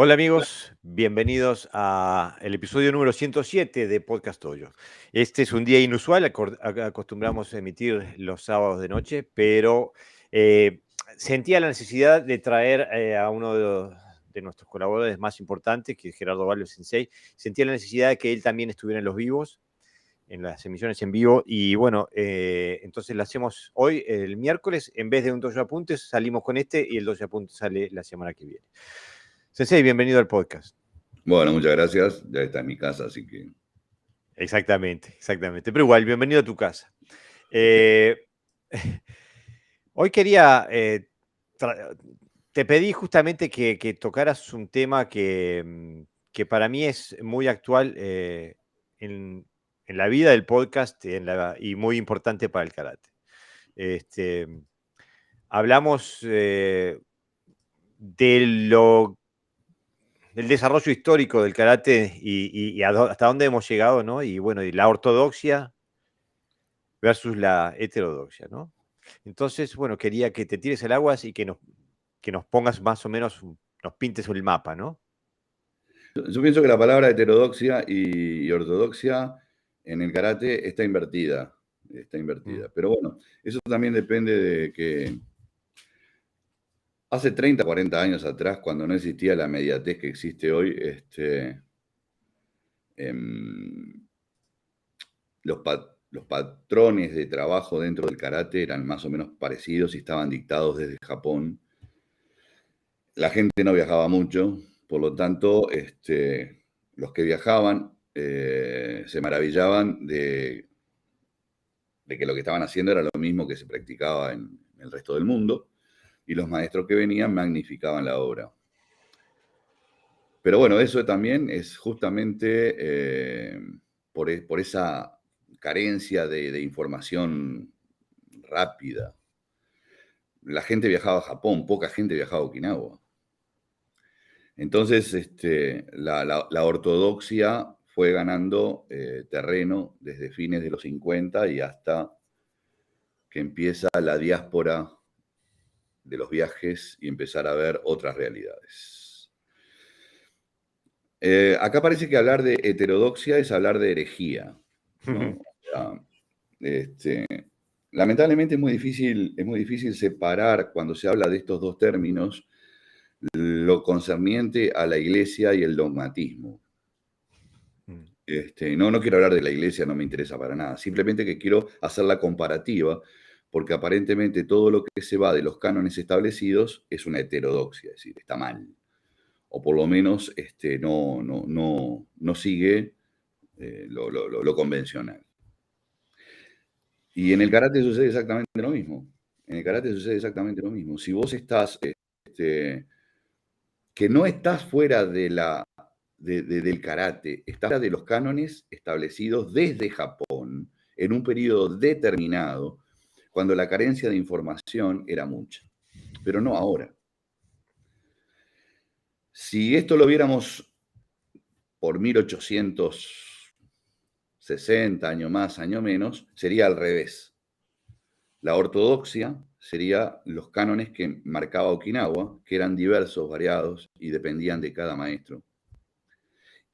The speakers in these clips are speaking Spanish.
Hola amigos, bienvenidos a el episodio número 107 de Podcast Toyo. Este es un día inusual, acostumbramos a emitir los sábados de noche, pero eh, sentía la necesidad de traer a uno de nuestros colaboradores más importantes, que es Gerardo Valio Sensei. Sentía la necesidad de que él también estuviera en los vivos, en las emisiones en vivo, y bueno, entonces lo hacemos hoy, el miércoles, en vez de un Dojo Apuntes, salimos con este y el Dojo Apuntes sale la semana que viene. Sensei, bienvenido al podcast. Bueno, muchas gracias. Ya está en mi casa, así que... Exactamente, exactamente. Pero igual, bienvenido a tu casa. Ok. Eh, hoy quería, te pedí justamente que tocaras un tema que para mí es muy actual en, en la vida del podcast y muy importante para el karate. Este, hablamos de del desarrollo histórico del karate hasta dónde hemos llegado, ¿no? Y bueno, y la ortodoxia versus la heterodoxia, ¿no? Entonces, bueno, quería que te tires el agua y que nos pongas más o menos, nos pintes el mapa, ¿no? Yo pienso que la palabra heterodoxia y ortodoxia en el karate está invertida. Está Mm, invertida. Pero bueno, eso también depende de que hace 30, 40 años atrás, cuando no existía la mediatez que existe hoy, em, los patrones de trabajo dentro del karate eran más o menos parecidos y estaban dictados desde Japón. La gente no viajaba mucho, por lo tanto, los que viajaban se maravillaban de que lo que estaban haciendo era lo mismo que se practicaba en el resto del mundo, y los maestros que venían magnificaban la obra. Pero bueno, eso también es justamente por esa carencia de información rápida. La gente viajaba a Japón, poca gente viajaba a Okinawa. Entonces, la ortodoxia fue ganando terreno desde fines de los 50 y hasta que empieza la diáspora de los viajes y empezar a ver otras realidades. Acá parece que hablar de heterodoxia es hablar de herejía, ¿no? O sea, este, lamentablemente es muy difícil separar cuando se habla de estos dos términos lo concerniente a la iglesia y el dogmatismo. No quiero hablar de la iglesia, no me interesa para nada. Simplemente que quiero hacer la comparativa, porque aparentemente todo lo que se va de los cánones establecidos es una heterodoxia, es decir, está mal. O por lo menos no sigue lo convencional. Y en el karate sucede exactamente lo mismo. En el karate sucede exactamente lo mismo. Si vos estás, que no estás fuera del karate, estás fuera de los cánones establecidos desde Japón en un periodo determinado, cuando la carencia de información era mucha, pero no ahora. Si esto lo viéramos por 1860, año más, año menos, sería al revés. La ortodoxia sería los cánones que marcaba Okinawa, que eran diversos, variados y dependían de cada maestro.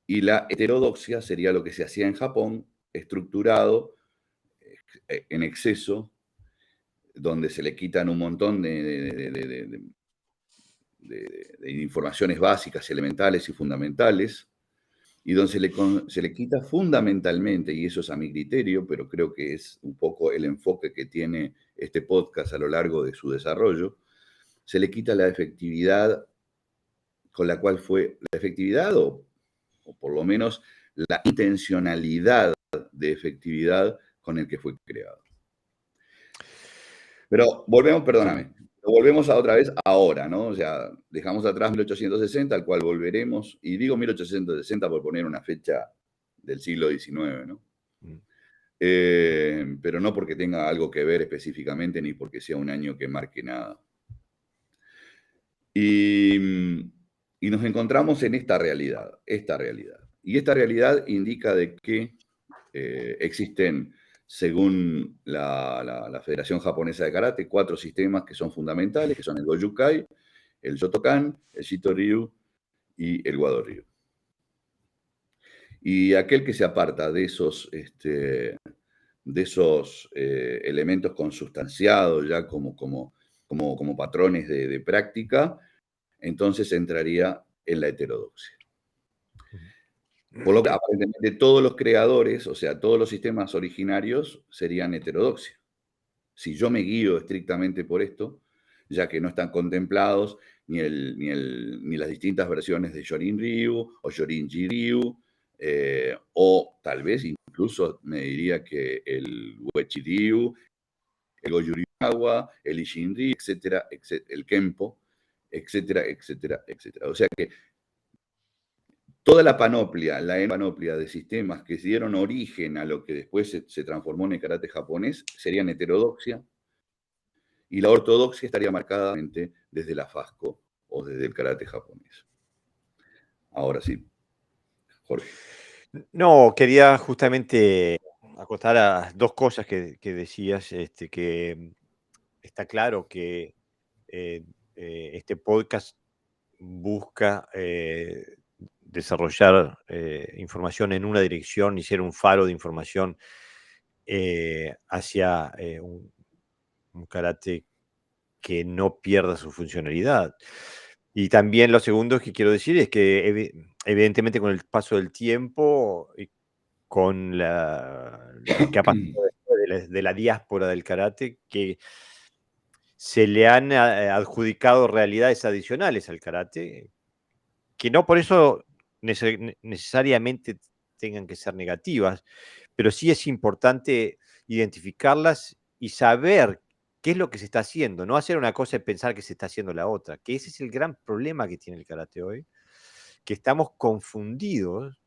Y la heterodoxia sería lo que se hacía en Japón, estructurado en exceso, donde se le quitan un montón de informaciones básicas, elementales y fundamentales, y donde se le quita fundamentalmente, y eso es a mi criterio, pero creo que es un poco el enfoque que tiene este podcast a lo largo de su desarrollo, se le quita la efectividad con la cual fue, la efectividad o por lo menos la intencionalidad de efectividad con el que fue creado. Pero volvemos, Sí. perdóname, volvemos a otra vez ahora, ¿no? O sea, dejamos atrás 1860, al cual volveremos, y digo 1860 por poner una fecha del siglo XIX, ¿no? Mm. Pero no porque tenga algo que ver específicamente, ni porque sea un año que marque nada. Y nos encontramos en esta realidad, esta realidad. Y esta realidad indica de que existen, según la Federación Japonesa de Karate, 4 sistemas que son fundamentales, que son el Gojukai, el Shotokan, el Shitoryu y el Wado Ryu. Y aquel que se aparta de esos elementos consustanciados ya como patrones de práctica, entonces entraría en la heterodoxia. Por lo que aparentemente todos los creadores, o sea, todos los sistemas originarios serían heterodoxia. Si yo me guío estrictamente por esto, ya que no están contemplados ni las distintas versiones de Shorin Ryu o Shorinji Ryu, o tal vez incluso me diría que el Uechi Ryu, el Goju Ryu, el Isshin Ryu, etcétera, el Kenpo, etcétera, etcétera, etcétera. O sea que toda la panoplia de sistemas que dieron origen a lo que después se transformó en el karate japonés serían heterodoxia, y la ortodoxia estaría marcada desde la FASCO o desde el karate japonés. Ahora sí, Jorge. No, quería justamente acotar a dos cosas que decías, que está claro que este podcast busca desarrollar información en una dirección y ser un faro de información hacia un karate que no pierda su funcionalidad. Y también lo segundo que quiero decir es que evidentemente con el paso del tiempo y con lo que ha pasado después de la diáspora del karate, que se le han adjudicado realidades adicionales al karate, que no por eso necesariamente tengan que ser negativas, pero sí es importante identificarlas y saber qué es lo que se está haciendo, no hacer una cosa y pensar que se está haciendo la otra, que ese es el gran problema que tiene el karate hoy, que estamos confundidos,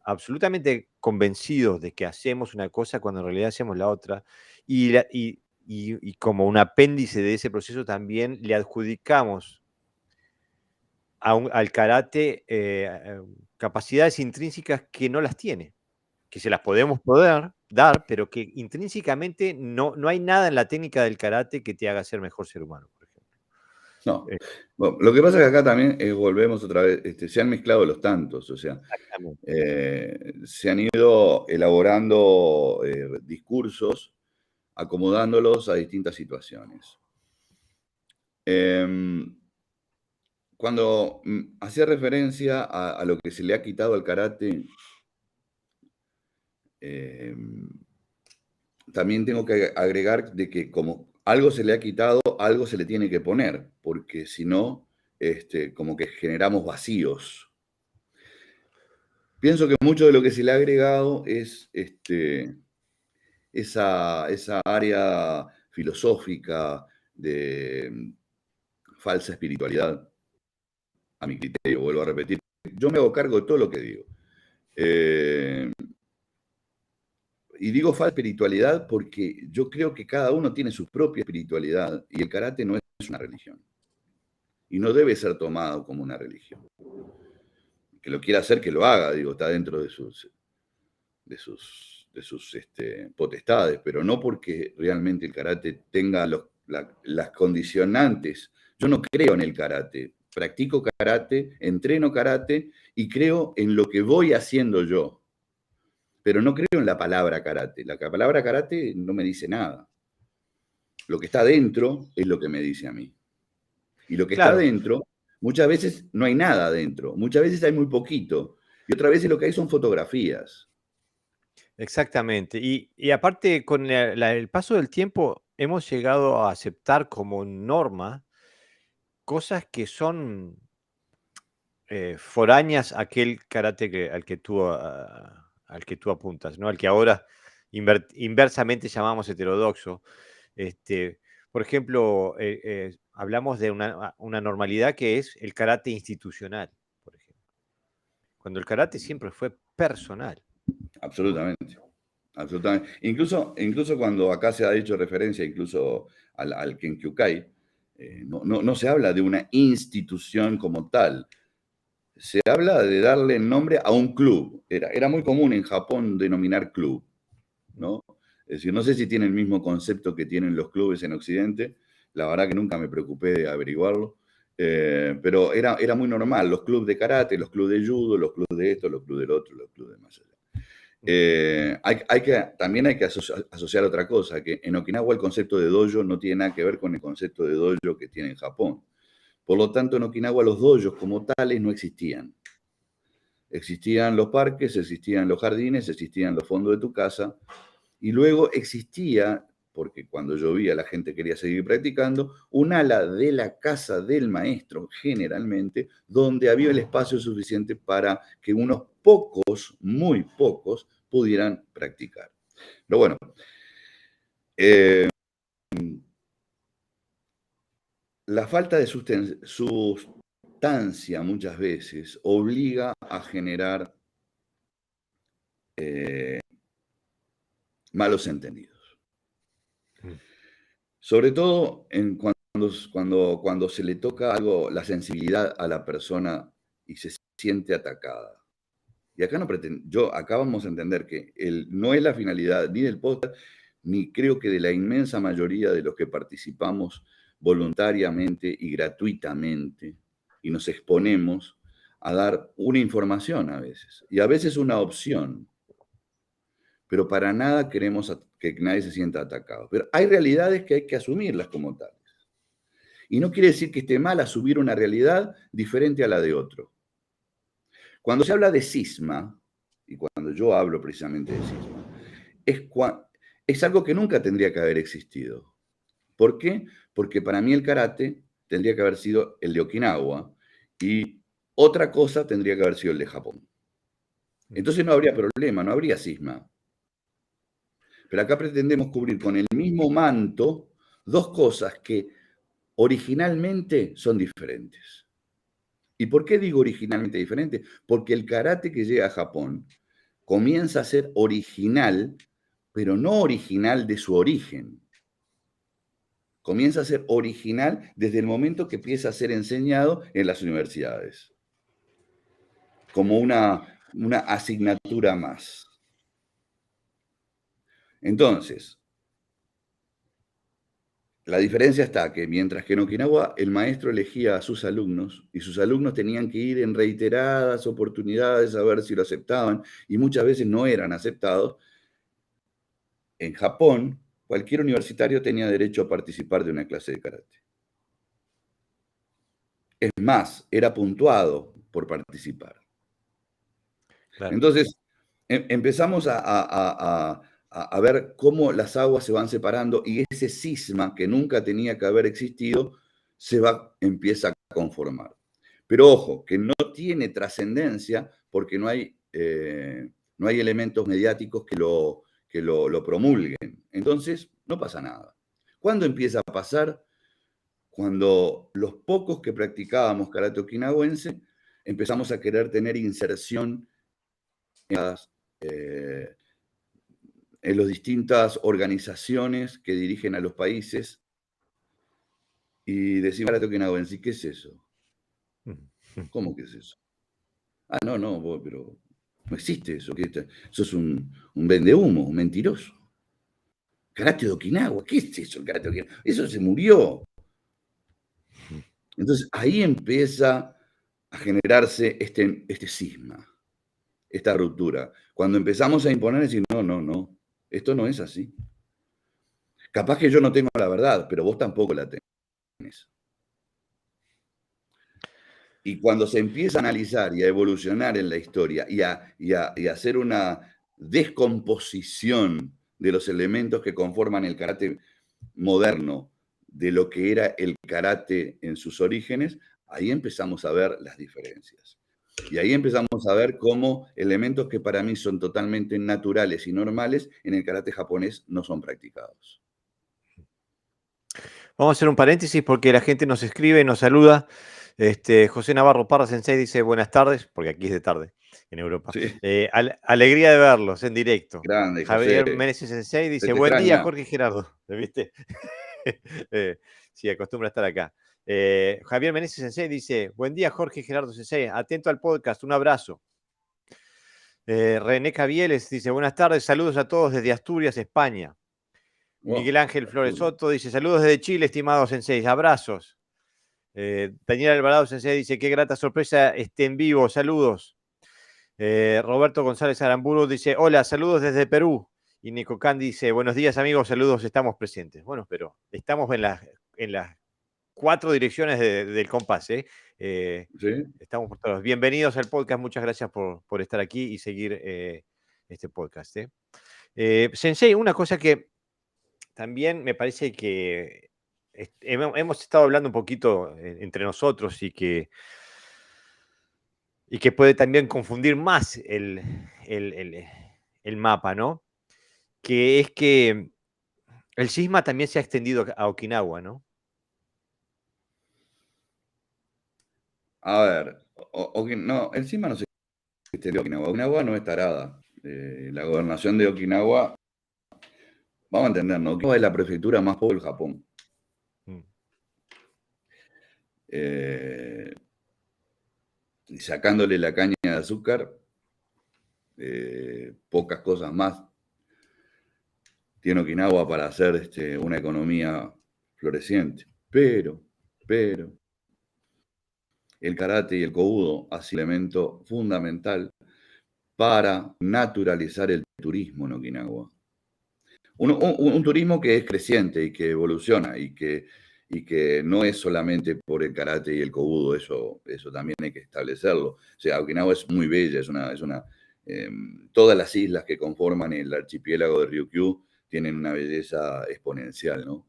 absolutamente convencidos de que hacemos una cosa cuando en realidad hacemos la otra, y como un apéndice de ese proceso también le adjudicamos al karate capacidades intrínsecas que no las tiene, que se las podemos poder dar, pero que intrínsecamente no hay nada en la técnica del karate que te haga ser mejor ser humano, por ejemplo. No. Bueno, lo que pasa es que acá también volvemos otra vez, se han mezclado los tantos, o sea, se han ido elaborando discursos, acomodándolos a distintas situaciones. Cuando hacía referencia a lo que se le ha quitado al karate, también tengo que agregar de que como algo se le ha quitado, algo se le tiene que poner, porque si no, como que generamos vacíos. Pienso que mucho de lo que se le ha agregado es esa área filosófica de falsa espiritualidad, a mi criterio, vuelvo a repetir. Yo me hago cargo de todo lo que digo. Y digo falsa espiritualidad porque yo creo que cada uno tiene su propia espiritualidad y el karate no es una religión. Y no debe ser tomado como una religión. Que lo quiera hacer, que lo haga, digo, está dentro de sus potestades, pero no porque realmente el karate tenga las condicionantes. Yo no creo en el karate, practico karate, entreno karate y creo en lo que voy haciendo yo, pero no creo en la palabra karate. La palabra karate no me dice nada. Lo que está dentro es lo que me dice a mí. Y lo que está Claro, dentro, muchas veces no hay nada dentro, muchas veces hay muy poquito, y otras veces lo que hay son fotografías. exactamente. Y aparte, con el paso del tiempo, hemos llegado a aceptar como norma cosas que son foráneas a aquel karate al que tú apuntas, ¿no? Al que ahora inversamente llamamos heterodoxo. Este, por ejemplo, hablamos de una normalidad que es el karate institucional, por ejemplo. Cuando el karate siempre fue personal. Absolutamente. Absolutamente. Incluso cuando acá se ha hecho referencia incluso al Kenkyukai, no se habla de una institución como tal. Se habla de darle el nombre a un club. Era muy común en Japón denominar club, ¿no? Es decir, no sé si tiene el mismo concepto que tienen los clubes en Occidente. La verdad que nunca me preocupé de averiguarlo. Pero era muy normal, los clubes de karate, los clubes de judo, los clubes de esto, los clubes del otro, los clubes de más allá. También hay que asociar otra cosa, que en Okinawa el concepto de dojo no tiene nada que ver con el concepto de dojo que tiene en Japón. Por lo tanto, en Okinawa los dojos como tales no existían. Existían los parques, existían los jardines, existían los fondos de tu casa, y luego existía, porque cuando llovía la gente quería seguir practicando, un ala de la casa del maestro, generalmente, donde había el espacio suficiente para que unos pocos, muy pocos, pudieran practicar. Pero bueno, la falta de sustancia muchas veces obliga a generar malos entendidos. Sobre todo cuando se le toca algo, la sensibilidad a la persona y se siente atacada. Y acá acá vamos a entender que no es la finalidad ni del podcast, ni creo que de la inmensa mayoría de los que participamos voluntariamente y gratuitamente y nos exponemos a dar una información a veces, y a veces una opción, pero para nada queremos que nadie se sienta atacado. Pero hay realidades que hay que asumirlas como tales. Y no quiere decir que esté mal asumir una realidad diferente a la de otro. Cuando se habla de cisma, y cuando yo hablo precisamente de cisma, es algo que nunca tendría que haber existido. ¿Por qué? Porque para mí el karate tendría que haber sido el de Okinawa y otra cosa tendría que haber sido el de Japón. Entonces no habría problema, no habría cisma. Pero acá pretendemos cubrir con el mismo manto dos cosas que originalmente son diferentes. ¿Y por qué digo originalmente diferente? Porque el karate que llega a Japón comienza a ser original, pero no original de su origen. Comienza a ser original desde el momento que empieza a ser enseñado en las universidades, como una asignatura más. Entonces, la diferencia está que mientras que en Okinawa el maestro elegía a sus alumnos y sus alumnos tenían que ir en reiteradas oportunidades a ver si lo aceptaban y muchas veces no eran aceptados, en Japón cualquier universitario tenía derecho a participar de una clase de karate. Es más, era puntuado por participar. Claro. Entonces, empezamos a ver cómo las aguas se van separando y ese cisma que nunca tenía que haber existido empieza a conformar. Pero ojo, que no tiene trascendencia porque no hay elementos mediáticos que lo promulguen. Entonces, no pasa nada. ¿Cuándo empieza a pasar? Cuando los pocos que practicábamos karate okinawense empezamos a querer tener inserción en las distintas organizaciones que dirigen a los países y decimos karate okinawense, ¿qué es eso? ¿Cómo que es eso? Ah, no, pero no existe eso. Eso es un vendehumo, un mentiroso. Karate de Okinawa, ¿qué es eso el karate de Okinawa? Eso se murió. Entonces ahí empieza a generarse este cisma, esta ruptura. Cuando empezamos a imponer, decir, no, esto no es así. Capaz que yo no tengo la verdad, pero vos tampoco la tenés. Y cuando se empieza a analizar y a evolucionar en la historia y a hacer una descomposición de los elementos que conforman el karate moderno, de lo que era el karate en sus orígenes, ahí empezamos a ver las diferencias. Y ahí empezamos a ver cómo elementos que para mí son totalmente naturales y normales, en el karate japonés no son practicados. Vamos a hacer un paréntesis porque la gente nos escribe y nos saluda. José Navarro Parra Sensei dice buenas tardes, porque aquí es de tarde en Europa. Sí. Alegría de verlos en directo. Grande, Javier José. Meneses Sensei dice buen día, Jorge y Gerardo. ¿Viste? Sí, acostumbra estar acá. Javier Meneses Sensei dice buen día, Jorge y Gerardo Sensei. Atento al podcast, un abrazo. René Cavieles dice buenas tardes, saludos a todos desde Asturias, España. Miguel Ángel Flores Soto dice saludos desde Chile, estimados senseis, abrazos. Daniel Alvarado Sensei dice, qué grata sorpresa, esté en vivo, saludos. Roberto González Aramburu dice, hola, saludos desde Perú. Y Nico Can dice, buenos días amigos, saludos, estamos presentes. Bueno, pero estamos en las 4 direcciones del compás, ¿eh? ¿Sí? Estamos por todos. Bienvenidos al podcast, muchas gracias por estar aquí y seguir este podcast. Sensei, una cosa que también me parece que hemos estado hablando un poquito entre nosotros y que puede también confundir más el mapa, ¿no? Que es que el cisma también se ha extendido a Okinawa, ¿no? A ver, no, encima no se extendió a Okinawa. Okinawa no es tarada. La gobernación de Okinawa, vamos a entender, ¿no? Okinawa es la prefectura más pobre del Japón. Mm. Y sacándole la caña de azúcar, pocas cosas más tiene Okinawa para hacer una economía floreciente. Pero, el karate y el kobudo ha sido elemento fundamental para naturalizar el turismo en Okinawa. Un turismo que es creciente y que evoluciona y que no es solamente por el karate y el kobudo, eso también hay que establecerlo. O sea, Okinawa es muy bella, todas las islas que conforman el archipiélago de Ryukyu tienen una belleza exponencial, ¿no?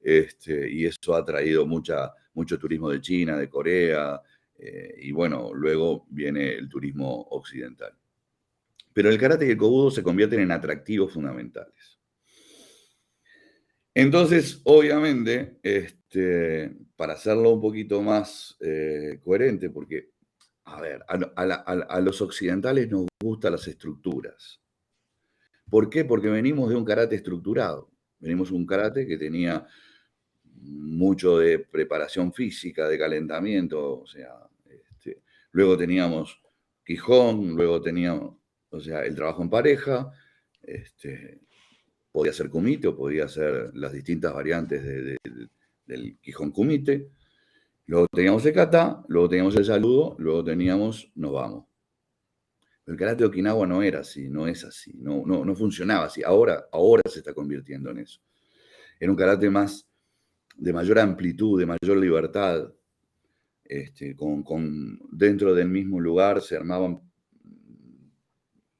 Y eso ha traído mucho turismo de China, de Corea, y bueno, luego viene el turismo occidental. Pero el karate y el kobudo se convierten en atractivos fundamentales. Entonces, obviamente, para hacerlo un poquito más coherente, porque, a ver, a los occidentales nos gustan las estructuras. ¿Por qué? Porque venimos de un karate estructurado. Venimos de un karate que tenía mucho de preparación física, de calentamiento, o sea, luego teníamos Quijón, luego teníamos, o sea, el trabajo en pareja, podía ser kumite o podía ser las distintas variantes del Quijón kumite. Luego teníamos el kata, luego teníamos el saludo, luego teníamos nos vamos. El karate de Okinawa no era así, no es así, no funcionaba así. Ahora se está convirtiendo en eso. Era un karate más de mayor amplitud, de mayor libertad. Dentro del mismo lugar se armaban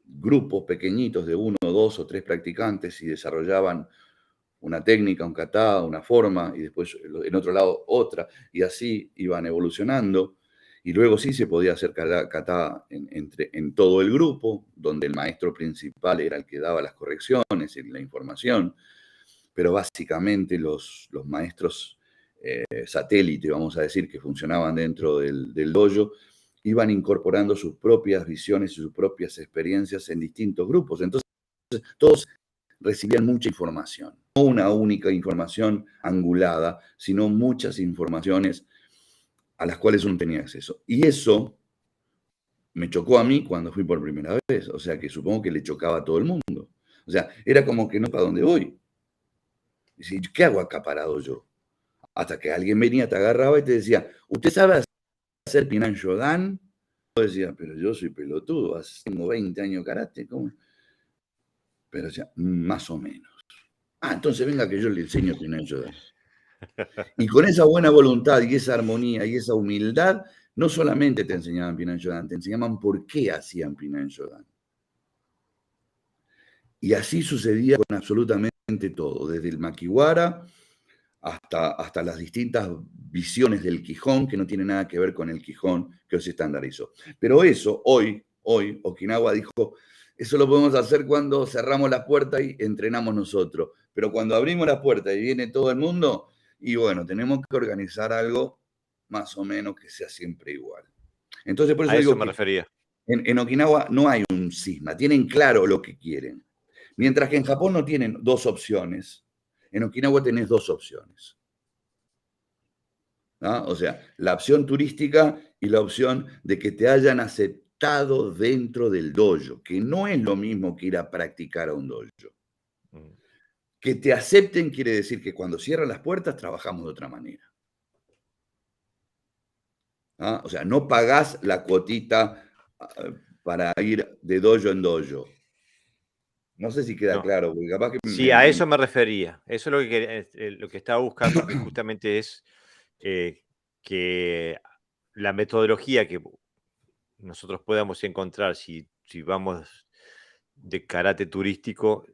grupos pequeñitos de 1, 2 o 3 practicantes y desarrollaban una técnica, un kata, una forma, y después en otro lado otra, y así iban evolucionando. Y luego sí se podía hacer kata en todo el grupo, donde el maestro principal era el que daba las correcciones y la información, pero básicamente los maestros satélite, vamos a decir, que funcionaban dentro del dojo, iban incorporando sus propias visiones y sus propias experiencias en distintos grupos. Entonces, todos recibían mucha información, no una única información angulada, sino muchas informaciones a las cuales uno tenía acceso. Y eso me chocó a mí cuando fui por primera vez, o sea que supongo que le chocaba a todo el mundo. O sea, era como que no, ¿para dónde voy? Y decir, ¿qué hago acá parado yo? Hasta que alguien venía, te agarraba y te decía, ¿usted sabe hacer Pinan Shodan? Yo decía, pero yo soy pelotudo, tengo 20 años de karate, ¿cómo? Pero decía, más o menos. Ah, entonces venga que yo le enseño Pinan Shodan. Y con esa buena voluntad y esa armonía y esa humildad, no solamente te enseñaban Pinan Shodan, te enseñaban por qué hacían Pinan Shodan. Y así sucedía con absolutamente todo, desde el Makiwara hasta las distintas visiones del Quijón, que no tiene nada que ver con el Quijón que hoy se estandarizó. Pero eso, hoy, Okinawa dijo, eso lo podemos hacer cuando cerramos las puertas y entrenamos nosotros. Pero cuando abrimos las puertas y viene todo el mundo, y bueno, tenemos que organizar algo más o menos que sea siempre igual. Entonces, por eso A eso digo me que refería. en Okinawa no hay un cisma, tienen claro lo que quieren. Mientras que en Japón no tienen dos opciones, en Okinawa tenés dos opciones. ¿No? O sea, la opción turística y la opción de que te hayan aceptado dentro del dojo, que no es lo mismo que ir a practicar a un dojo. Que te acepten quiere decir que cuando cierran las puertas trabajamos de otra manera. ¿ah? O sea, no pagás la cuotita para ir de dojo en dojo. No sé si queda No. claro, porque capaz que Sí, a eso me refería. Eso es lo que estaba buscando, que justamente es que la metodología que nosotros podamos encontrar si vamos de karate turístico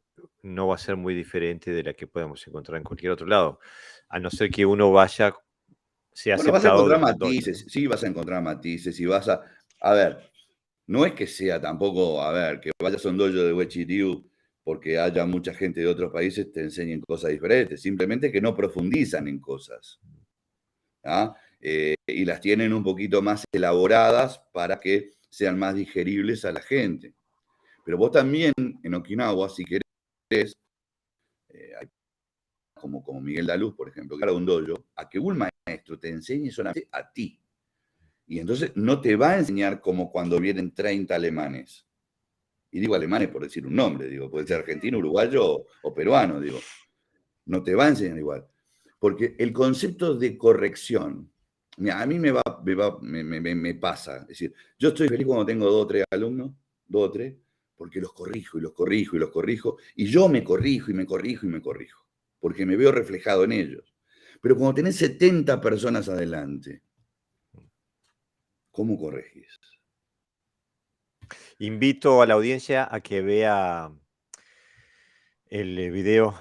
no va a ser muy diferente de la que podemos encontrar en cualquier otro lado, a no ser que uno vaya, sea Bueno, vas a aceptado encontrar desde un dojo, matices, ¿no? sí vas a encontrar matices y vas a ver, no es que sea tampoco, a ver, que vayas a un dojo de Wei Chi Ryu porque haya mucha gente de otros países te enseñen cosas diferentes, simplemente que no profundizan en cosas, ¿ah? Y las tienen un poquito más elaboradas para que sean más digeribles a la gente. Pero vos también en Okinawa, si querés, hay como Miguel Daluz, por ejemplo, que era un dojo, a que un maestro te enseñe solamente a ti. Y entonces no te va a enseñar como cuando vienen 30 alemanes. Y digo alemanes por decir un nombre, digo, puede ser argentino, uruguayo o peruano, digo. No te va a enseñar igual. Porque el concepto de corrección, mira, a mí me pasa. Es decir, yo estoy feliz cuando tengo 2 o 3 alumnos, 2 o 3, porque los corrijo y los corrijo y los corrijo, y yo me corrijo y me corrijo y me corrijo, porque me veo reflejado en ellos. Pero cuando tenés 70 personas adelante, ¿cómo corregís? Invito a la audiencia a que vea el video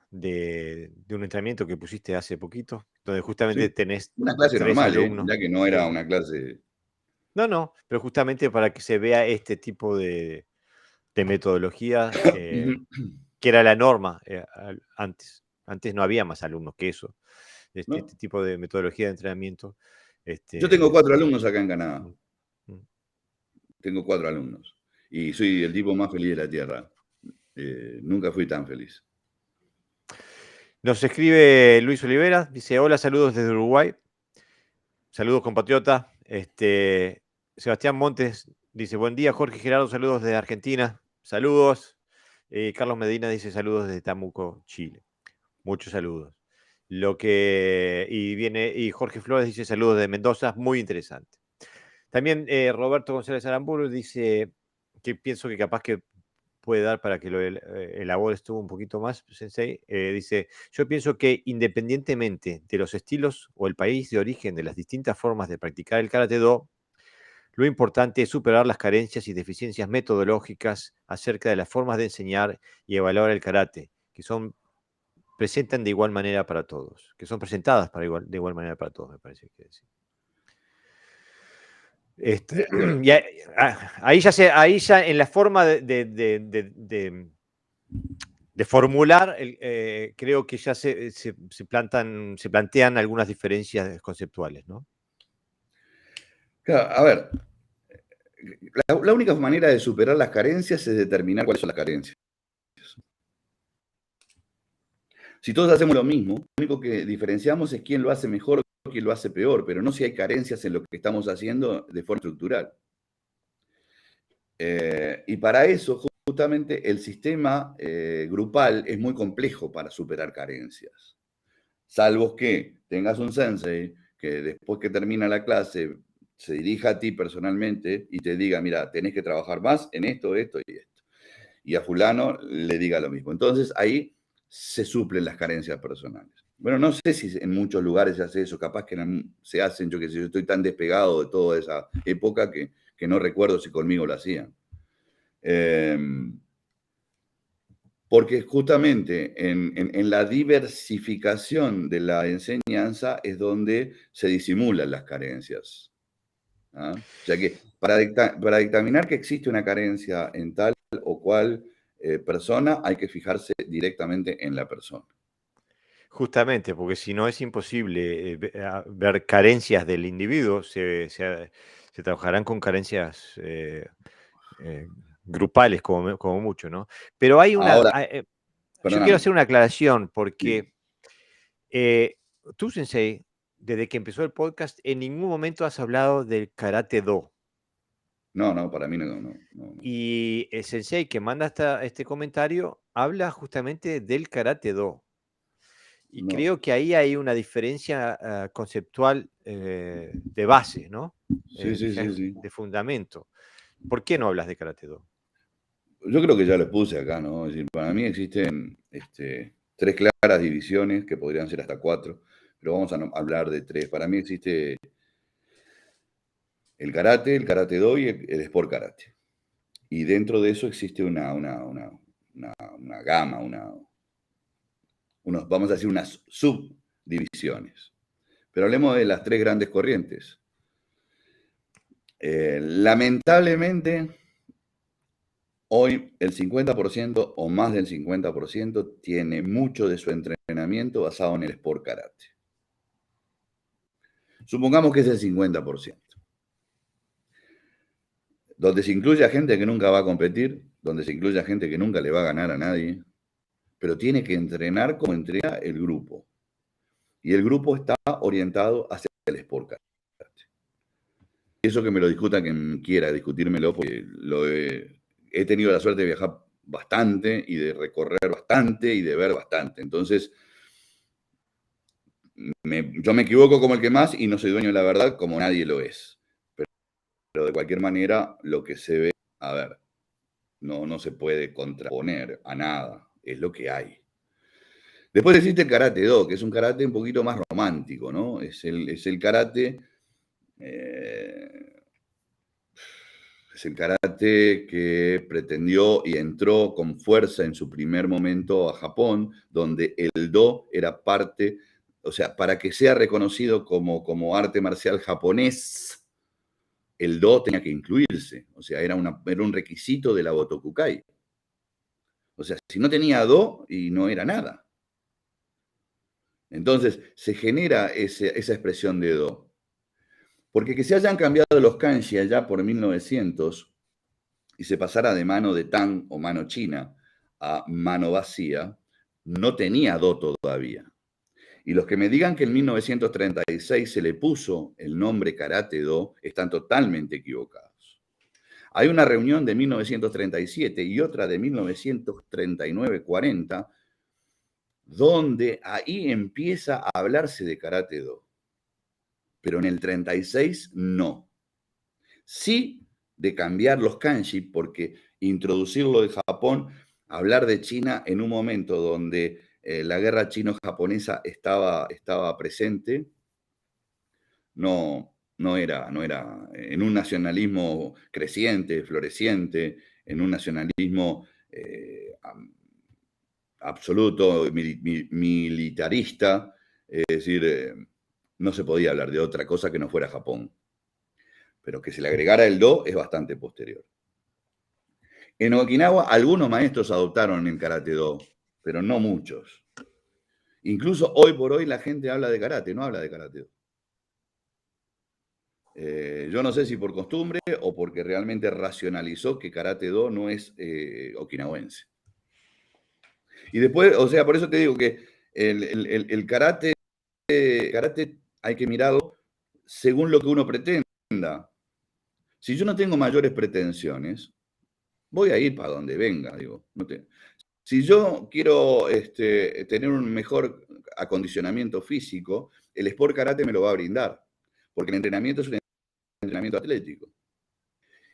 de un entrenamiento que pusiste hace poquito, donde justamente Sí, tenés una clase 3 normal, ¿eh? alumnos. Mirá que no era Sí. una clase. No, no, pero justamente para que se vea este tipo de metodología, que era la norma antes. Antes no había más alumnos que eso. ¿No? Este tipo de metodología de entrenamiento. Yo tengo Este, 4 alumnos acá en Canadá. mm, mm. Tengo 4 alumnos. Y soy el tipo más feliz de la Tierra. Nunca fui tan feliz. Nos escribe Luis Olivera, dice: hola, saludos desde Uruguay. Saludos, compatriota. Sebastián Montes dice: buen día, Jorge Gerardo, saludos desde Argentina. Saludos. Carlos Medina dice: saludos desde Tamuco, Chile. Muchos saludos. Y Jorge Flores dice: saludos de Mendoza, muy interesante. También Roberto González Aramburu dice que pienso que capaz que puede dar para que lo elabores tú un poquito más, Sensei. Dice: yo pienso que independientemente de los estilos o el país de origen de las distintas formas de practicar el Karate Do, lo importante es superar las carencias y deficiencias metodológicas acerca de las formas de enseñar y evaluar el karate, que son presentan de igual manera para todos, que son presentadas de igual manera para todos, me parece que decir. Bueno, Ahí ya en la forma de formular, creo que ya se plantean algunas diferencias conceptuales, ¿no? claro, a ver, la única manera de superar las carencias es determinar cuáles son las carencias. Si todos hacemos lo mismo, lo único que diferenciamos es quién lo hace mejor o quién lo hace peor, pero no si hay carencias en lo que estamos haciendo de forma estructural. Y para eso, justamente, el sistema grupal es muy complejo para superar carencias. Salvo que tengas un sensei que después que termina la clase se dirija a ti personalmente y te diga, mira, tenés que trabajar más en esto, esto y esto. Y a fulano le diga lo mismo. Entonces ahí se suplen las carencias personales. Bueno, no sé si en muchos lugares se hace eso, capaz que se hacen, yo que sé, yo estoy tan despegado de toda esa época que no recuerdo si conmigo lo hacían. Eh, Porque justamente en la diversificación de la enseñanza es donde se disimulan las carencias. ¿Ah? O sea que para dictaminar que existe una carencia en tal o cual persona, hay que fijarse directamente en la persona. Justamente, porque si no es imposible ver carencias del individuo, se trabajarán con carencias eh, grupales como mucho, ¿no? Pero Ahora, yo quiero perdóname, hacer una aclaración, sí. porque tú, Sensei, desde que empezó el podcast, en ningún momento has hablado del Karate Do. No, no, para mí no, no, no, no. Y el Sensei que manda este comentario habla justamente del Karate Do. Y No. creo que ahí hay una diferencia conceptual de base, ¿no? Sí, sí, Ya sí, sí. de fundamento. ¿Por qué no hablas de Karate Do? Yo creo que ya lo puse acá, ¿no? Es decir, para mí existen tres claras divisiones, que podrían ser hasta cuatro, pero vamos a hablar de tres. Para mí existe el karate do y el sport karate. Y dentro de eso existe una gama, vamos a decir, unas subdivisiones. Pero hablemos de las tres grandes corrientes. Lamentablemente, hoy el 50% o más del 50% tiene mucho de su entrenamiento basado en el sport karate. Supongamos que es el 50%. Donde se incluye a gente que nunca va a competir, donde se incluye a gente que nunca le va a ganar a nadie, pero tiene que entrenar como entrena el grupo. Y el grupo está orientado hacia el sport karate. Y eso que me lo discuta quien quiera discutírmelo, porque he tenido la suerte de viajar bastante y de recorrer bastante y de ver bastante. Entonces, yo me equivoco como el que más y no soy dueño de la verdad como nadie lo es. Pero de cualquier manera, lo que se ve, a ver, no se puede contraponer a nada, es lo que hay. Después existe el karate do, que es un karate un poquito más romántico, ¿no? Es el karate... Es el karate que pretendió y entró con fuerza en su primer momento a Japón, donde el do era parte, o sea, para que sea reconocido como arte marcial japonés, el do tenía que incluirse, o sea, era un requisito de la Botokukai. O sea, si no tenía do, y no era nada. Entonces, se genera esa expresión de do. Porque que se hayan cambiado los kanji allá por 1900 y se pasara de mano de Tang o mano china a mano vacía, no tenía do todavía. Y los que me digan que en 1936 se le puso el nombre Karate Do están totalmente equivocados. Hay una reunión de 1937 y otra de 1939-40 donde ahí empieza a hablarse de Karate Do. Pero en el 36 no. Sí de cambiar los kanji, porque introducirlo de Japón, hablar de China en un momento donde la guerra chino-japonesa estaba presente, no era en un nacionalismo creciente, floreciente, en un nacionalismo absoluto, militarista, es decir, no se podía hablar de otra cosa que no fuera Japón. Pero que se le agregara el do es bastante posterior. En Okinawa algunos maestros adoptaron el karate do, pero no muchos. Incluso hoy por hoy la gente habla de karate, no habla de karate do. Yo no sé si por costumbre o porque realmente racionalizó que karate do no es okinawense. Y después, o sea, por eso te digo que el karate hay que mirarlo según lo que uno pretenda. Si yo no tengo mayores pretensiones, voy a ir para donde venga, digo. Si yo quiero tener un mejor acondicionamiento físico, el Sport Karate me lo va a brindar, porque el entrenamiento es un entrenamiento atlético.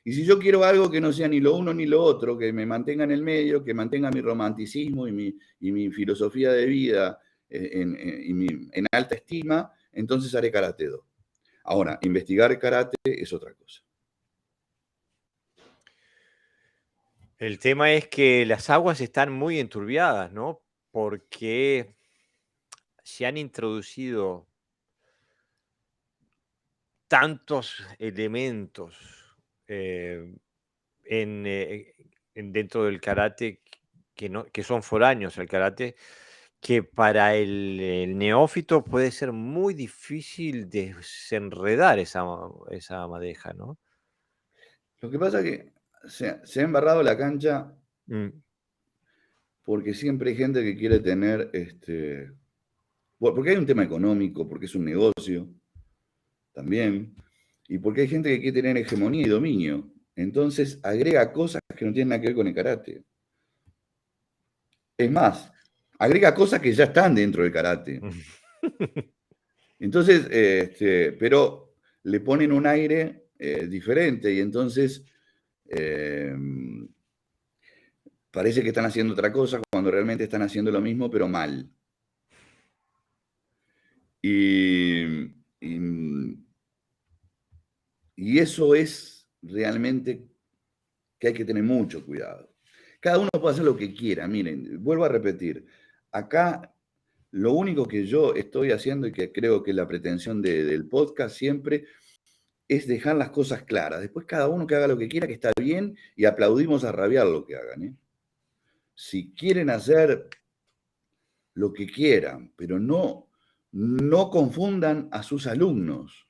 Y si yo quiero algo que no sea ni lo uno ni lo otro, que me mantenga en el medio, que mantenga mi romanticismo y mi filosofía de vida en alta estima, entonces haré Karate Do. Ahora, investigar karate es otra cosa. El tema es que las aguas están muy enturbiadas, ¿no? Porque se han introducido tantos elementos eh, dentro del karate que son foráneos al karate, que para el neófito puede ser muy difícil desenredar esa madeja, ¿no? Lo que pasa es que se ha embarrado la cancha Mm. porque siempre hay gente que quiere tener, porque hay un tema económico, porque es un negocio también, y porque hay gente que quiere tener hegemonía y dominio. Entonces agrega cosas que no tienen nada que ver con el karate. Es más, agrega cosas que ya están dentro del karate. Entonces, pero le ponen un aire diferente y entonces parece que están haciendo otra cosa cuando realmente están haciendo lo mismo, pero mal. Y, y eso es realmente que hay que tener mucho cuidado. Cada uno puede hacer lo que quiera. Miren, vuelvo a repetir, acá lo único que yo estoy haciendo y que creo que la pretensión del podcast siempre es dejar las cosas claras. Después cada uno que haga lo que quiera, que está bien, y aplaudimos a rabiar lo que hagan. ¿eh? Si quieren hacer lo que quieran, pero no confundan a sus alumnos.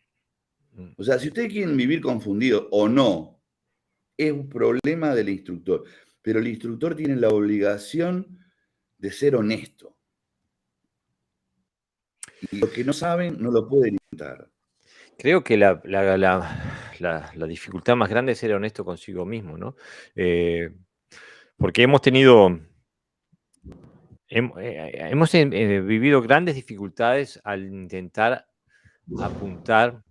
O sea, si ustedes quieren vivir confundidos o no, es un problema del instructor. Pero el instructor tiene la obligación de ser honesto. Y lo que no saben no lo pueden intentar. Creo que la dificultad más grande es ser honesto consigo mismo, ¿no? Porque hemos tenido, hemos vivido grandes dificultades al intentar apuntar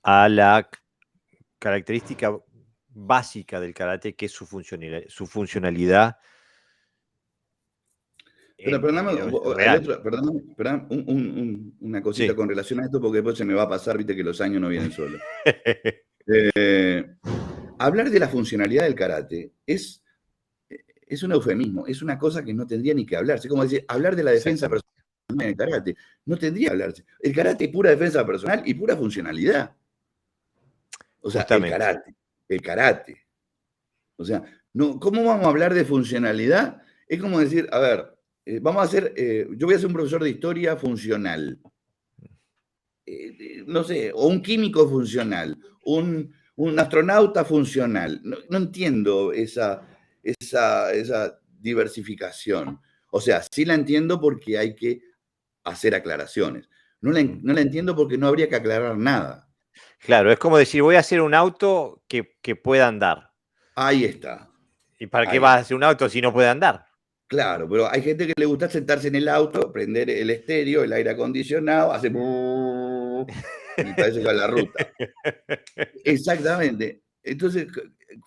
a la característica básica del karate, que es su funcionalidad real. Perdóname, una cosita Sí. con relación a esto, porque después se me va a pasar, viste que los años no vienen solos. Hablar de la funcionalidad del karate es un eufemismo, es una cosa que no tendría ni que hablarse. Como decir, hablar de la defensa personal en el karate, no tendría que hablarse. El karate es pura defensa personal y pura funcionalidad. O sea, Justamente. el karate. O sea, no, ¿cómo vamos a hablar de funcionalidad? Es como decir, a ver, vamos a hacer, yo voy a ser un profesor de historia funcional. No sé, o un químico funcional, un astronauta funcional. No entiendo esa diversificación. O sea, sí la entiendo porque hay que hacer aclaraciones. No la entiendo porque no habría que aclarar nada. Claro, es como decir, voy a hacer un auto que pueda andar. Ahí está. ¿Y para qué Ahí vas a está. hacer un auto si no puede andar? Claro, pero hay gente que le gusta sentarse en el auto, prender el estéreo, el aire acondicionado, hace y parece que va a la ruta. Exactamente. Entonces,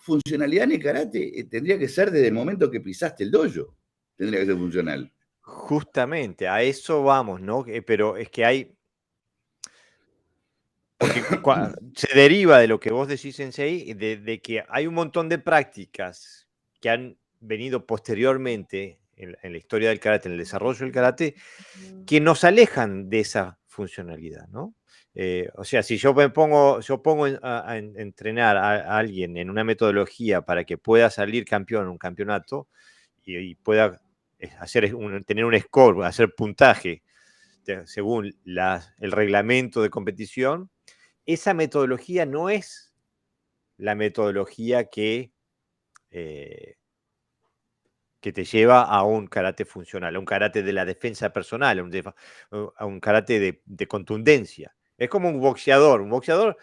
funcionalidad en el karate tendría que ser desde el momento que pisaste el dojo. Tendría que ser funcional. Justamente, a eso vamos, ¿no? Pero es que hay, porque se deriva de lo que vos decís, Sensei, de que hay un montón de prácticas que han venido posteriormente en la historia del karate, en el desarrollo del karate, que nos alejan de esa funcionalidad, ¿no? O sea, si yo pongo a entrenar a alguien en una metodología para que pueda salir campeón en un campeonato y pueda tener un score, hacer puntaje según el reglamento de competición, esa metodología no es la metodología eh, que te lleva a un karate funcional, a un karate de la defensa personal, a un karate de contundencia. Es como un boxeador. Un boxeador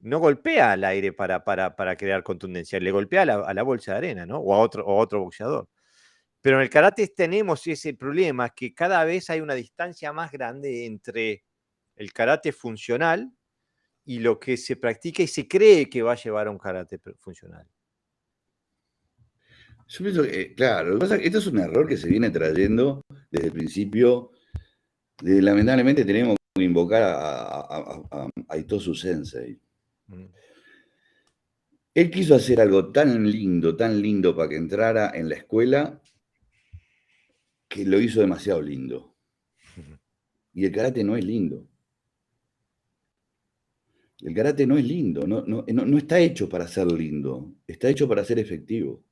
no golpea al aire para crear contundencia, le golpea a la bolsa de arena, ¿no? O a otro boxeador. Pero en el karate tenemos ese problema que cada vez hay una distancia más grande entre el karate funcional y lo que se practica y se cree que va a llevar a un karate funcional. Yo pienso que, claro, lo que pasa es que esto es un error que se viene trayendo desde el principio. Lamentablemente tenemos que invocar a Itosu Sensei. Mm. Él quiso hacer algo tan lindo para que entrara en la escuela, que lo hizo demasiado lindo. Y el karate no es lindo. El karate no es lindo, no está hecho para ser lindo, está hecho para ser efectivo.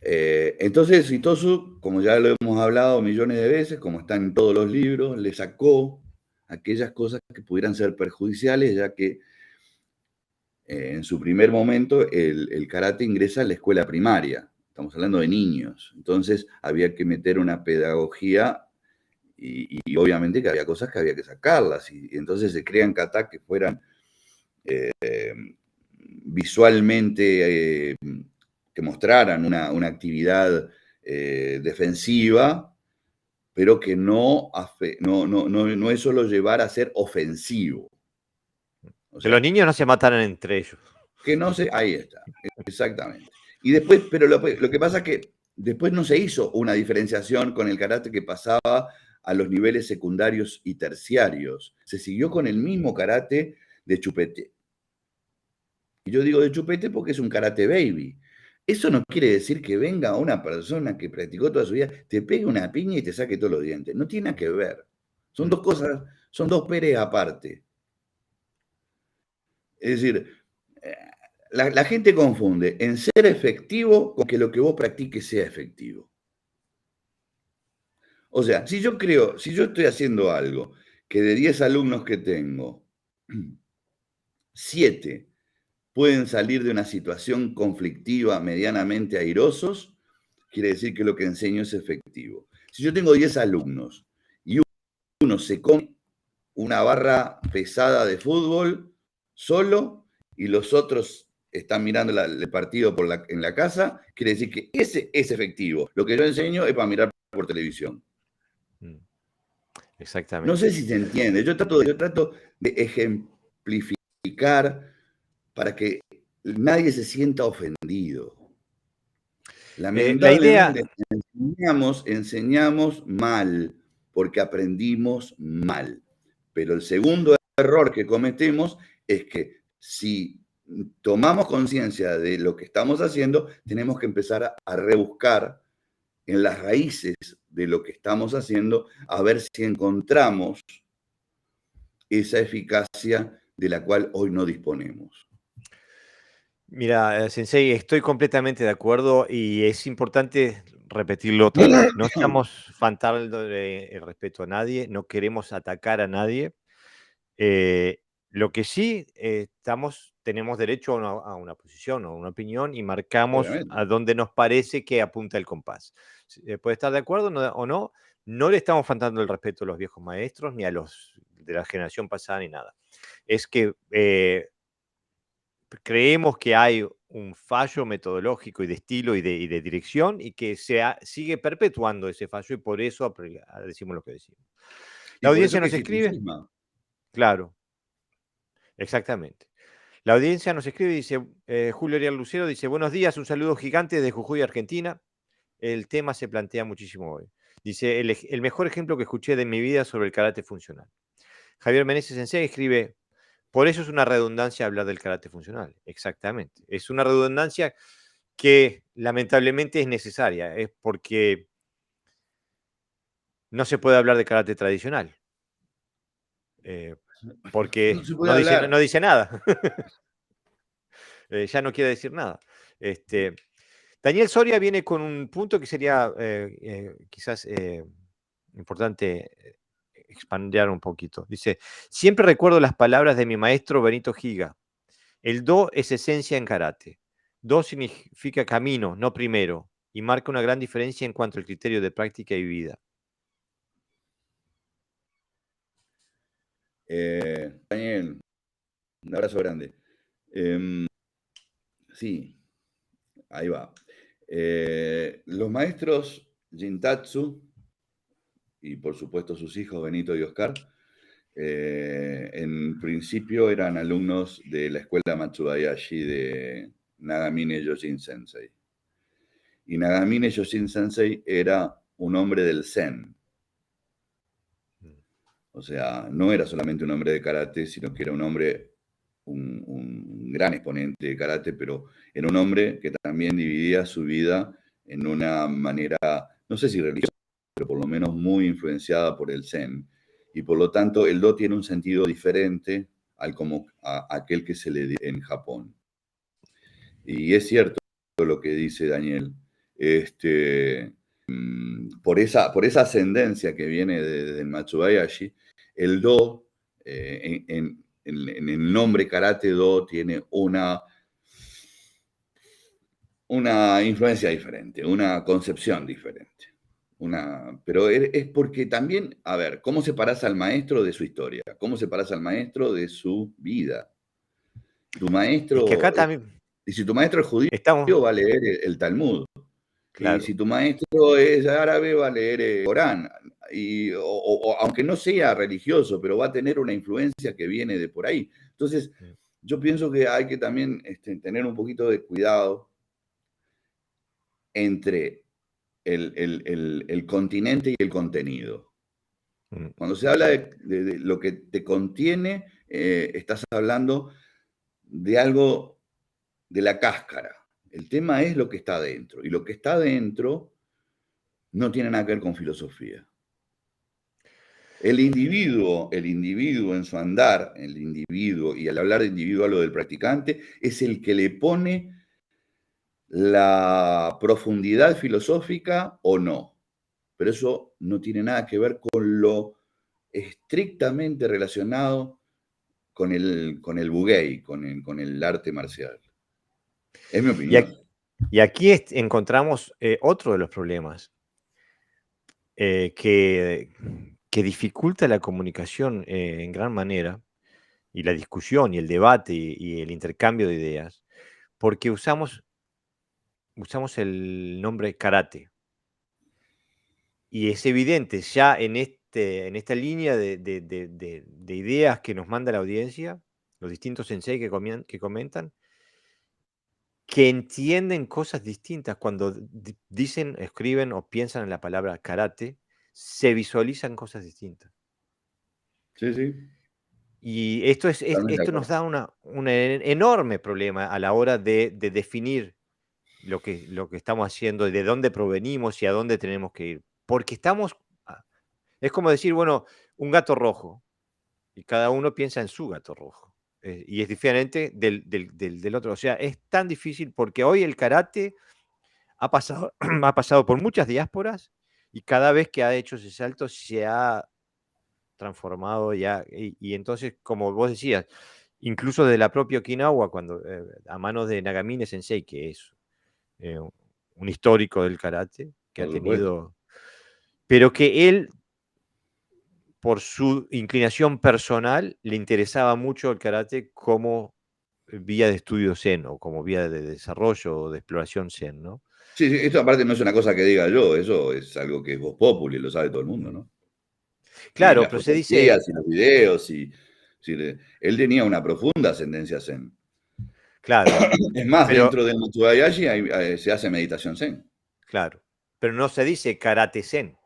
Entonces, Itosu, como ya lo hemos hablado millones de veces, como está en todos los libros, le sacó aquellas cosas que pudieran ser perjudiciales, ya que en su primer momento el karate ingresa a la escuela primaria. Estamos hablando de niños. Entonces, había que meter una pedagogía y obviamente que había cosas que había que sacarlas. Y entonces se crean katas que fueran visualmente, que mostraran una actividad defensiva, pero que no es solo llevar a ser ofensivo. O Que los sea, niños no se mataran entre ellos. que no se... Ahí está, exactamente. Y después, pero lo que pasa es que después no se hizo una diferenciación con el karate que pasaba a los niveles secundarios y terciarios. Se siguió con el mismo karate de chupete. Y yo digo de chupete porque es un karate baby. Eso no quiere decir que venga una persona que practicó toda su vida, te pegue una piña y te saque todos los dientes. No tiene nada que ver. Son dos cosas, son dos peres aparte. Es decir, la gente confunde en ser efectivo con que lo que vos practiques sea efectivo. O sea, si yo estoy haciendo algo que de 10 alumnos que tengo, 7 pueden salir de una situación conflictiva medianamente airosos, quiere decir que lo que enseño es efectivo. Si yo tengo 10 alumnos y uno se come una barra pesada de fútbol solo y los otros están mirando el partido en la casa, quiere decir que ese es efectivo. Lo que yo enseño es para mirar por televisión. Exactamente. No sé si se entiende. Yo trato de ejemplificar para que nadie se sienta ofendido. Lamentablemente, enseñamos mal porque aprendimos mal. Pero el segundo error que cometemos es que si tomamos conciencia de lo que estamos haciendo, tenemos que empezar a rebuscar en las raíces de lo que estamos haciendo, a ver si encontramos esa eficacia de la cual hoy no disponemos. Mira, Sensei, estoy completamente de acuerdo y es importante repetirlo otra vez. No estamos faltando el respeto a nadie, no queremos atacar a nadie. Lo que sí tenemos derecho a una posición o una opinión y marcamos Obviamente. a dónde nos parece que apunta el compás. Puede estar de acuerdo o no, no le estamos faltando el respeto a los viejos maestros ni a los de la generación pasada ni nada. Es que creemos que hay un fallo metodológico y de estilo y de dirección y que sigue perpetuando ese fallo y por eso decimos lo que decimos. La Y por eso audiencia que nos existe un escribe, cisma. claro, exactamente. La audiencia nos escribe, dice, Julio Ariel Lucero, dice, buenos días, un saludo gigante de Jujuy, Argentina. El tema se plantea muchísimo hoy. Dice, el mejor ejemplo que escuché de mi vida sobre el karate funcional. Javier Meneses Sensei escribe, por eso es una redundancia hablar del karate funcional. Exactamente. Es una redundancia que lamentablemente es necesaria, es porque no se puede hablar de karate tradicional. Porque No se puede hablar. no dice nada. Ya no quiere decir nada. Daniel Soria viene con un punto que sería quizás importante expandir un poquito. Dice, siempre recuerdo las palabras de mi maestro Benito Giga. El do es esencia en karate. Do significa camino, no primero, y marca una gran diferencia en cuanto al criterio de práctica y vida. Daniel, un abrazo grande. Sí, ahí va. Los maestros Jintatsu y por supuesto sus hijos Benito y Oscar, en principio eran alumnos de la escuela Matsudayashi de Nagamine Yoshin Sensei. Y Nagamine Yoshin Sensei era un hombre del Zen. O sea, no era solamente un hombre de karate, sino que era un hombre, un gran exponente de karate, pero era un hombre que también dividía su vida en una manera, no sé si religiosa, pero por lo menos muy influenciada por el Zen. Y por lo tanto, el do tiene un sentido diferente a aquel que se le dio en Japón. Y es cierto lo que dice Daniel. Por esa ascendencia que viene del Matsudayashi, el do, en el nombre karate do, tiene una influencia diferente, una concepción diferente. Pero es porque también, a ver, ¿cómo separás al maestro de su historia? ¿Cómo separás al maestro de su vida? Tu Es que maestro, acá también y si tu maestro es judío, estamos, va a leer el Talmud. Y si claro. tu maestro es árabe, va a leer Corán. O aunque no sea religioso, pero va a tener una influencia que viene de por ahí. Entonces, Mm, yo pienso que hay que también tener un poquito de cuidado entre el continente y el contenido. mm. Cuando se habla de lo que te contiene, estás hablando de algo de la cáscara. El tema es lo que está adentro. Y lo que está adentro no tiene nada que ver con filosofía. El individuo en su andar, el individuo, y al hablar de individuo hablo del practicante, es el que le pone la profundidad filosófica o no. Pero eso no tiene nada que ver con lo estrictamente relacionado con el Bugey, con el arte marcial. Es mi Y, opinión. y aquí encontramos otro de los problemas que, que dificulta la comunicación en gran manera, y la discusión y el debate y el intercambio de ideas, porque usamos el nombre karate. Y es evidente ya en esta línea de ideas que nos manda la audiencia, los distintos sensei que comentan, que entienden cosas distintas cuando dicen, escriben o piensan en la palabra karate, se visualizan cosas distintas. Sí, sí, Y totalmente de esto nos acuerdo. da un enorme problema a la hora de definir lo que estamos haciendo y de dónde provenimos y a dónde tenemos que ir. Porque es como decir, bueno, un gato rojo, y cada uno piensa en su gato rojo. Y es diferente del otro. O sea, es tan difícil porque hoy el karate ha pasado, ha pasado por muchas diásporas y cada vez que ha hecho ese salto se ha transformado ya. Y entonces, como vos decías, incluso de la propia Okinawa, cuando a manos de Nagamine Sensei, que es un histórico del karate, que ha Por supuesto. tenido, pero que él, por su inclinación personal, le interesaba mucho el karate como vía de estudio zen o como vía de desarrollo o de exploración zen, ¿no? Sí, sí, esto aparte no es una cosa que diga yo, eso es algo que es voz populi, lo sabe todo el mundo, Mm. ¿no? Y Claro, las pero se dice, fotografías y los videos, él tenía una profunda ascendencia zen. claro, Es más, pero dentro del Matsubarayashi se hace meditación zen. claro, pero no se dice karate zen,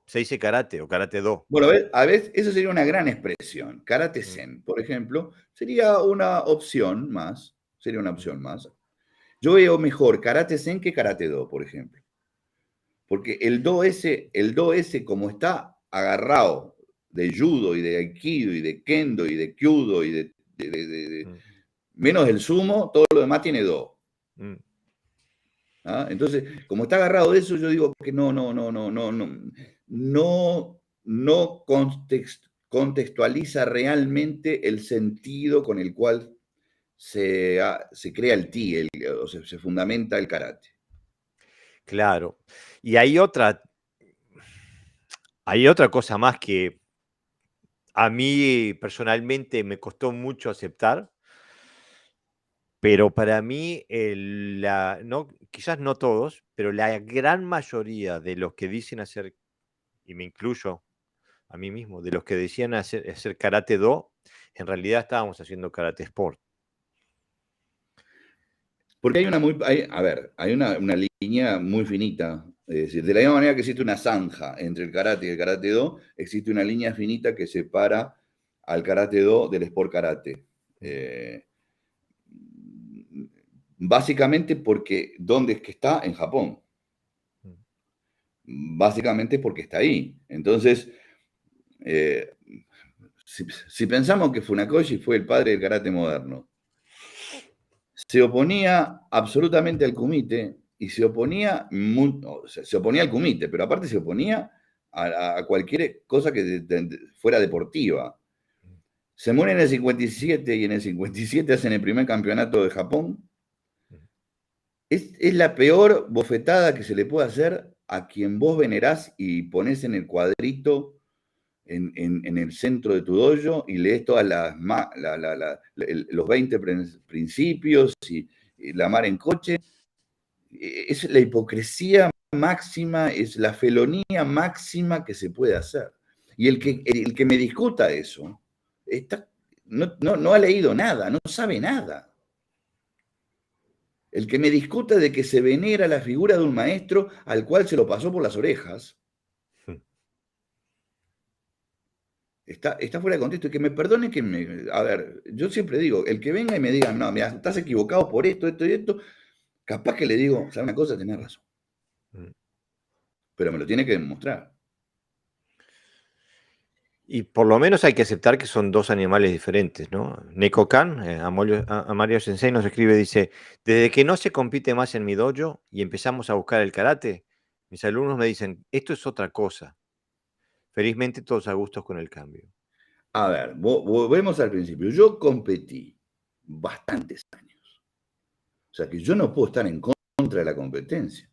se dice karate o karate do. Bueno, a ver, eso sería una gran expresión. Karate Mm, zen, por ejemplo, sería una opción más. Sería una mm, opción más. Yo veo mejor karate zen que karate do, por ejemplo. Porque el do ese como está agarrado de judo y de aikido y de kendo y de kyudo y mm, menos el sumo, todo lo demás tiene do. mm. ¿Ah? Entonces, como está agarrado de eso, yo digo que no contextualiza realmente el sentido con el cual se crea el ti, o se fundamenta el karate. Claro. Y hay otra cosa más que a mí personalmente me costó mucho aceptar, pero para mí, no, quizás no todos, pero la gran mayoría de los que dicen hacer, y me incluyo a mí mismo, de los que decían hacer karate do, en realidad estábamos haciendo karate sport. Porque a ver, hay una línea muy finita. Es decir, de la misma manera que existe una zanja entre el karate y el karate do, existe una línea finita que separa al karate do del sport karate. Mm, Eh, básicamente porque, ¿dónde es que está? En Japón. mm. Básicamente porque está ahí. Entonces, eh, si pensamos que Funakoshi fue el padre del karate moderno, se oponía absolutamente al kumite y se oponía al kumite, pero aparte se oponía a cualquier cosa que fuera deportiva. Se muere en el 57 y en el 57 hacen el primer campeonato de Japón. Es la peor bofetada que se le puede hacer a quien vos venerás y ponés en el cuadrito en el centro de tu dojo y lees todas los 20 principios y la mar en coche. Es la hipocresía máxima, es la felonía máxima que se puede hacer. Y el que me discuta eso, no ha leído nada, no sabe nada. El que me discuta de que se venera la figura de un maestro al cual se lo pasó por las orejas, está fuera de contexto. Y que me perdone a ver, yo siempre digo, el que venga y me diga, no, mira, estás equivocado por esto, esto y esto, capaz que le digo, ¿sabes una cosa? Tenés razón. Pero me lo tiene que demostrar. Y por lo menos hay que aceptar que son dos animales diferentes, ¿no? Neko Kan, Mario Sensei nos escribe, dice, desde que no se compite más en mi dojo y empezamos a buscar el karate, mis alumnos me dicen, esto es otra cosa. Felizmente todos a gustos con el cambio. A ver, volvemos al principio. Yo competí bastantes años. O sea que yo no puedo estar en contra de la competencia.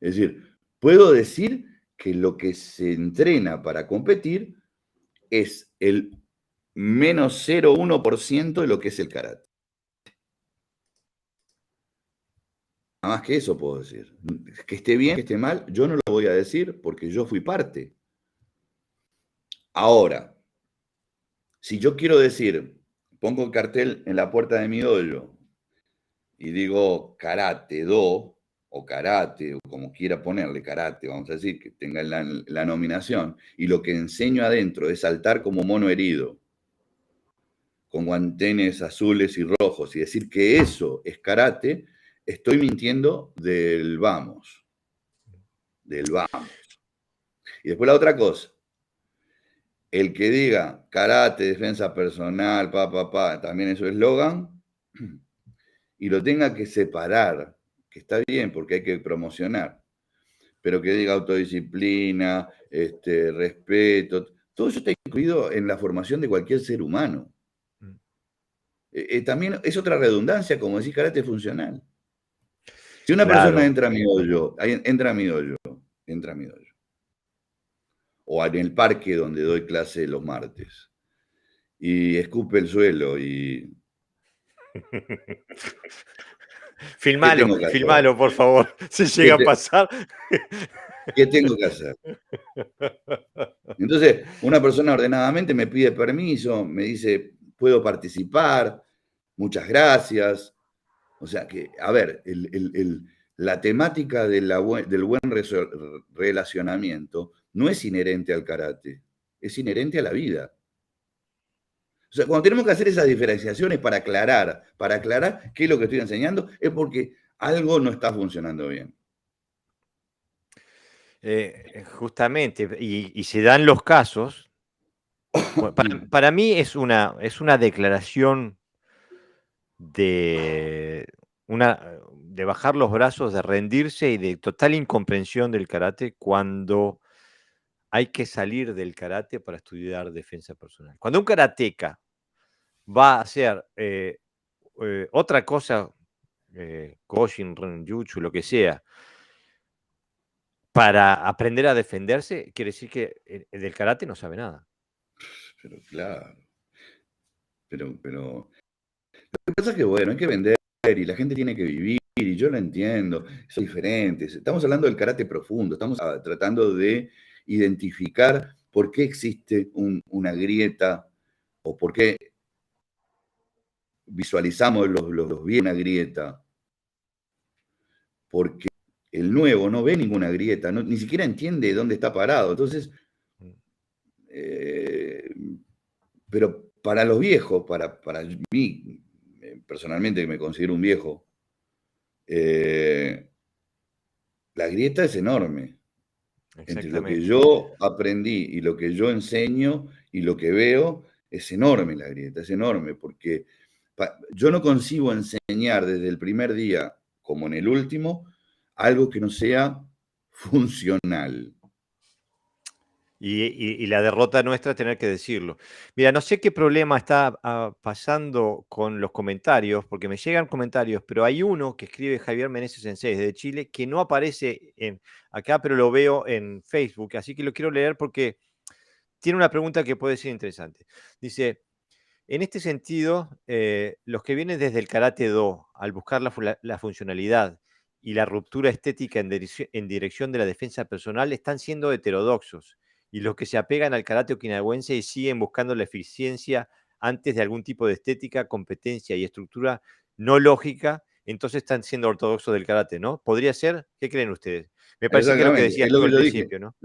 Es decir, puedo decir que lo que se entrena para competir es el menos 0,1% de lo que es el karate. Nada más que eso puedo decir. Que esté bien, que esté mal, yo no lo voy a decir porque yo fui parte. Ahora, si yo quiero decir, pongo el cartel en la puerta de mi dojo y digo karate do, o karate, o como quiera ponerle karate, vamos a decir, que tenga la nominación, y lo que enseño adentro es saltar como mono herido, con guantenes azules y rojos, y decir que eso es karate, estoy mintiendo del vamos. Del vamos. Y después la otra cosa, el que diga karate, defensa personal, también es su eslogan, y lo tenga que separar, que está bien porque hay que promocionar, pero que diga autodisciplina, respeto, todo eso está incluido en la formación de cualquier ser humano. También es otra redundancia, como decir karate funcional. Si una persona entra a mi dojo, o en el parque donde doy clase los martes, y escupe el suelo y... Filmalo, por favor, si llega a pasar. ¿Qué tengo que hacer? Entonces, una persona ordenadamente me pide permiso, me dice, puedo participar, muchas gracias. O sea que, a ver, la temática del buen relacionamiento no es inherente al karate, es inherente a la vida. O sea, cuando tenemos que hacer esas diferenciaciones para aclarar qué es lo que estoy enseñando, es porque algo no está funcionando bien. Justamente, y se dan los casos. Bueno, para mí es una declaración de bajar los brazos, de rendirse y de total incomprensión del karate cuando hay que salir del karate para estudiar defensa personal. Cuando un karateca va a hacer otra cosa, Koshin, Renjutsu, lo que sea, para aprender a defenderse, quiere decir que del karate no sabe nada. Pero claro. Pero lo que pasa es que, bueno, hay que vender y la gente tiene que vivir, y yo lo entiendo, son diferentes. Estamos hablando del karate profundo, estamos tratando de identificar por qué existe una grieta o por qué visualizamos los bien una grieta. Porque el nuevo no ve ninguna grieta, ni siquiera entiende dónde está parado. Entonces, pero para los viejos, para mí, personalmente, que me considero un viejo, la grieta es enorme entre lo que yo aprendí y lo que yo enseño y lo que veo. Es enorme la grieta, es enorme, porque yo no concibo enseñar desde el primer día, como en el último, algo que no sea funcional. Y la derrota nuestra es tener que decirlo. Mira, no sé qué problema está pasando con los comentarios, porque me llegan comentarios, pero hay uno que escribe Javier Meneses Sensei desde Chile, que no aparece acá, pero lo veo en Facebook, así que lo quiero leer porque tiene una pregunta que puede ser interesante. Dice, en este sentido, los que vienen desde el Karate Do, al buscar la funcionalidad y la ruptura estética en dirección de la defensa personal están siendo heterodoxos, y los que se apegan al karate okinawense y siguen buscando la eficiencia antes de algún tipo de estética, competencia y estructura no lógica, entonces están siendo ortodoxos del karate, ¿no? ¿Podría ser? ¿Qué creen ustedes? Me parece que es lo que Exactamente, decías es lo tú que al yo dije. principio, ¿no?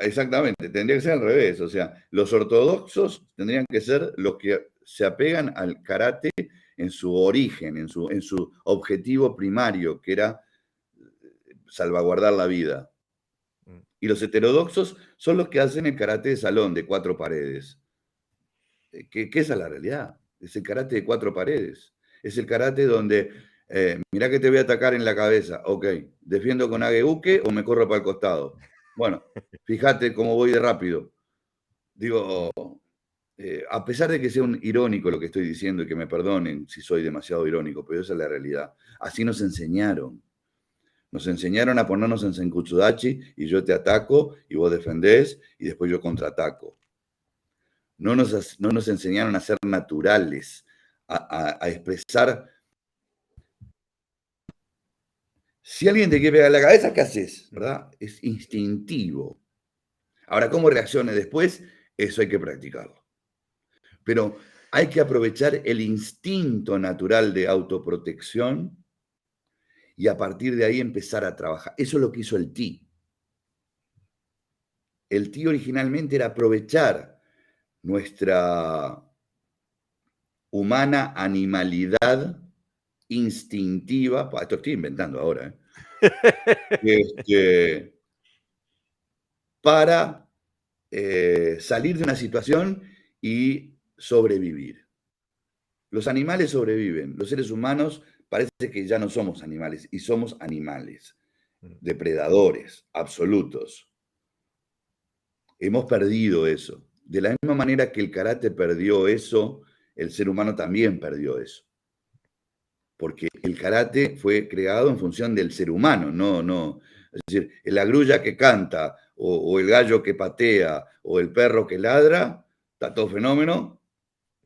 Exactamente, tendría que ser al revés. O sea, los ortodoxos tendrían que ser los que se apegan al karate en su origen, en su objetivo primario, que era salvaguardar la vida. Mm. Y los heterodoxos son los que hacen el karate de salón, de 4 paredes. Que esa es la realidad. Es el karate de 4 paredes. Es el karate donde, mirá que te voy a atacar en la cabeza. Ok, ¿defiendo con ageuke o me corro para el costado? Bueno, fíjate cómo voy de rápido. Digo, a pesar de que sea un irónico lo que estoy diciendo y que me perdonen si soy demasiado irónico, pero esa es la realidad. Así nos enseñaron. Nos enseñaron a ponernos en Senkutsudachi y yo te ataco y vos defendés y después yo contraataco. No nos enseñaron a ser naturales, a expresar. Si alguien te quiere pegar en la cabeza, ¿qué haces? ¿Verdad? Es instintivo. Ahora, ¿cómo reaccione después? Eso hay que practicarlo. Pero hay que aprovechar el instinto natural de autoprotección y a partir de ahí empezar a trabajar. Eso es lo que hizo el Ti. El Ti originalmente era aprovechar nuestra humana animalidad instintiva, esto estoy inventando ahora, este, para salir de una situación y sobrevivir. Los animales sobreviven, los seres humanos parece que ya no somos animales y somos animales, depredadores absolutos. Hemos perdido eso. De la misma manera que el karate perdió eso, el ser humano también perdió eso. Porque el karate fue creado en función del ser humano, no. Es decir, la grulla que canta, o el gallo que patea, o el perro que ladra, está todo fenómeno,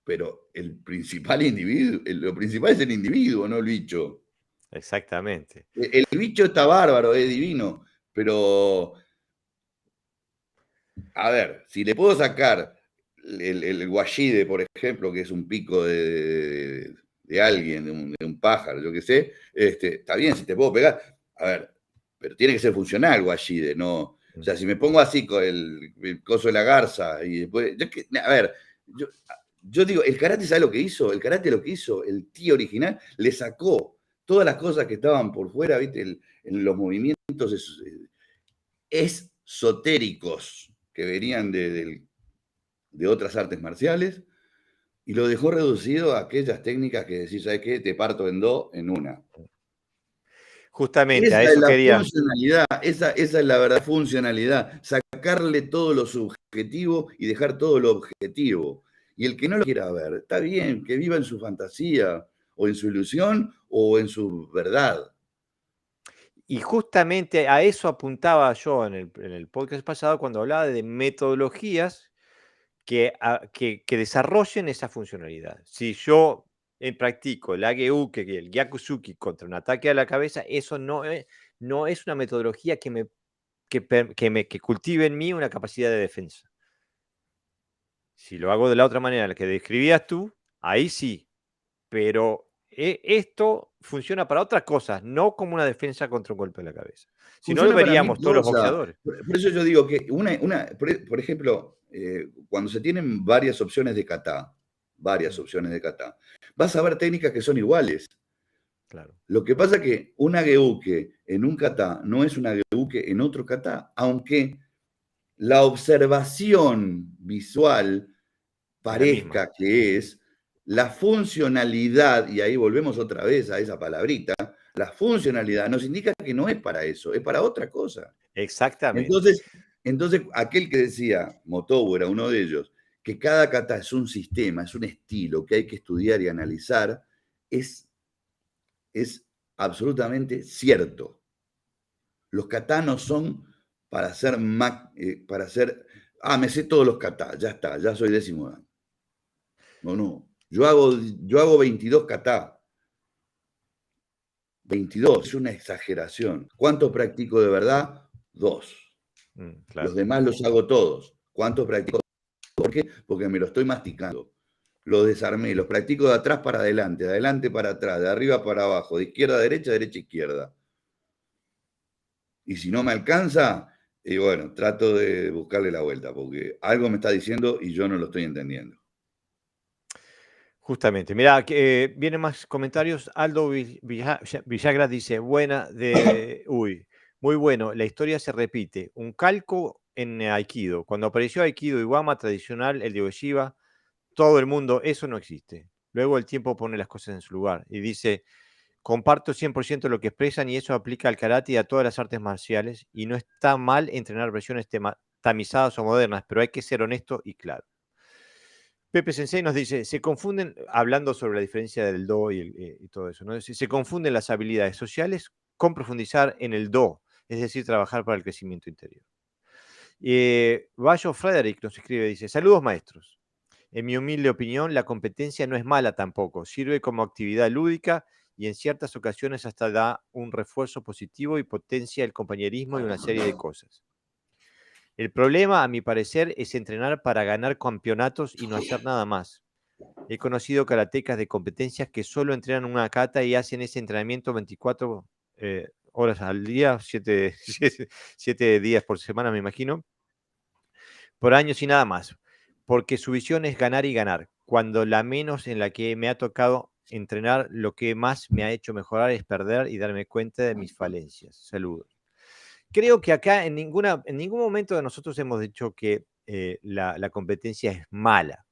pero el principal individuo, lo principal es el individuo, no el bicho. Exactamente. El bicho está bárbaro, es divino, pero a ver, si le puedo sacar el washide, por ejemplo, que es un pico de alguien, de un pájaro, yo qué sé, está bien, si te puedo pegar. A ver, pero tiene que ser funcional washide, no. O sea, si me pongo así con el coso de la garza y después. A ver, yo digo, el karate, ¿sabe lo que hizo? El karate lo que hizo, el tío original, le sacó todas las cosas que estaban por fuera, ¿viste? En los movimientos esotéricos que venían de otras artes marciales y lo dejó reducido a aquellas técnicas que decís, ¿sabes qué? Te parto en dos en una. Justamente, a Esa es eso la quería. funcionalidad, esa es la verdad funcionalidad, sacarle todo lo subjetivo y dejar todo lo objetivo. Y el que no lo quiera ver, está bien, que viva en su fantasía, o en su ilusión, o en su verdad. Y justamente a eso apuntaba yo en el podcast pasado cuando hablaba de metodologías que desarrollen esa funcionalidad. Si yo practico el Ageuke y el Gyakusuki contra un ataque a la cabeza, eso no es una metodología que cultive en mí una capacidad de defensa. Si lo hago de la otra manera, la que describías tú, ahí sí, pero esto funciona para otras cosas, no como una defensa contra un golpe de la cabeza. Si no, lo Funciona para mil veríamos todos los cosas. boxeadores. Por eso yo digo que por ejemplo, cuando se tienen varias opciones de kata, vas a ver técnicas que son iguales. Claro. Lo que pasa es que un ageuke en un kata no es un ageuke en otro kata, aunque la observación visual Es la misma. parezca que es la funcionalidad, y ahí volvemos otra vez a esa palabrita, la funcionalidad nos indica que no es para eso, es para otra cosa. Exactamente. Entonces, aquel que decía, Motobu era uno de ellos, que cada kata es un sistema, es un estilo que hay que estudiar y analizar, es absolutamente cierto. Los kata no son para hacer, me sé todos los kata, ya está, ya soy décimo dan. No. Yo hago 22 kata. 22, es una exageración. ¿Cuántos practico de verdad? 2. Claro. Los demás los hago todos. ¿Cuántos practico? ¿Por qué? Porque me lo estoy masticando. Los desarmé, los practico de atrás para adelante, de adelante para atrás, de arriba para abajo, de izquierda a derecha, derecha a izquierda. Y si no me alcanza, y bueno, trato de buscarle la vuelta, porque algo me está diciendo y yo no lo estoy entendiendo. Justamente, mira, vienen más comentarios. Aldo Villagra dice, muy bueno, la historia se repite. Un calco en Aikido. Cuando apareció Aikido Iwama tradicional, el de Ueshiba, todo el mundo, eso no existe. Luego el tiempo pone las cosas en su lugar y dice, comparto 100% lo que expresan y eso aplica al karate y a todas las artes marciales y no está mal entrenar versiones tamizadas o modernas, pero hay que ser honesto y claro. Pepe Sensei nos dice, se confunden, hablando sobre la diferencia del do y todo eso, ¿no? Se confunden las habilidades sociales con profundizar en el do, es decir, trabajar para el crecimiento interior. Bayo Frederick nos escribe, dice, saludos maestros. En mi humilde opinión, la competencia no es mala tampoco, sirve como actividad lúdica y en ciertas ocasiones hasta da un refuerzo positivo y potencia el compañerismo y una serie de cosas. El problema, a mi parecer, es entrenar para ganar campeonatos y no hacer nada más. He conocido karatecas de competencias que solo entrenan una kata y hacen ese entrenamiento 24 horas al día, 7 días por semana, me imagino, por años y nada más, porque su visión es ganar y ganar, cuando la menos en la que me ha tocado entrenar, lo que más me ha hecho mejorar es perder y darme cuenta de mis falencias. Saludos. Creo que acá en ningún momento de nosotros hemos dicho que la competencia es mala.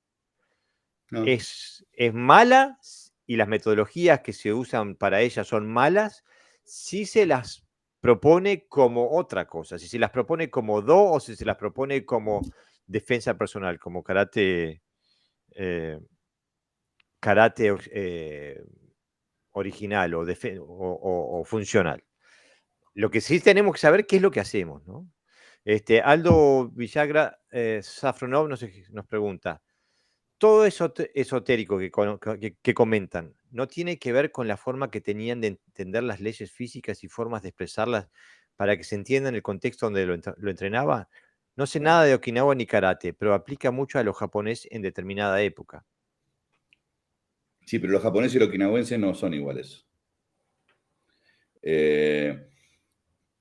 No. Es mala y las metodologías que se usan para ella son malas si se las propone como otra cosa, si se las propone como do o si se las propone como defensa personal, como eh, karate original o funcional. Lo que sí tenemos que saber qué es lo que hacemos, ¿no? Aldo Villagra Safronov nos pregunta, todo eso esotérico que comentan, ¿no tiene que ver con la forma que tenían de entender las leyes físicas y formas de expresarlas para que se entienda en el contexto donde lo entrenaba? No sé nada de Okinawa ni karate, pero aplica mucho a lo japonés en determinada época. Sí, pero los japoneses y los okinawenses no son iguales.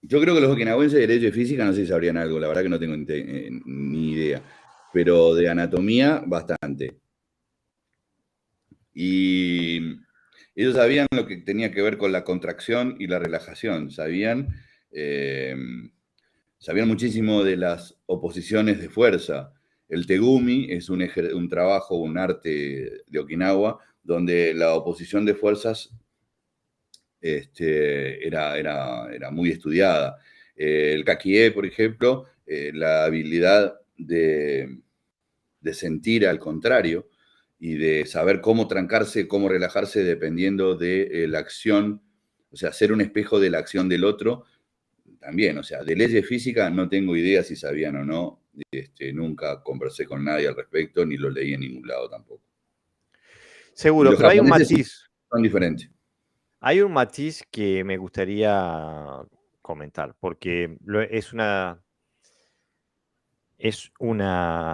Yo creo que los okinawenses de leyes física no sé si sabrían algo, la verdad que no tengo ni idea, pero de anatomía bastante. Y ellos sabían lo que tenía que ver con la contracción y la relajación, sabían muchísimo de las oposiciones de fuerza. El tegumi es un trabajo, un arte de Okinawa, donde la oposición de fuerzas era muy estudiada. El kakie, por ejemplo, la habilidad de sentir al contrario y de saber cómo trancarse, cómo relajarse dependiendo de la acción, o sea, ser un espejo de la acción del otro, también, o sea, de leyes físicas no tengo idea si sabían o no, nunca conversé con nadie al respecto, ni lo leí en ningún lado tampoco. Y Seguro, los pero hay un japoneses sí matiz. son diferentes. Hay un matiz que me gustaría comentar, porque es una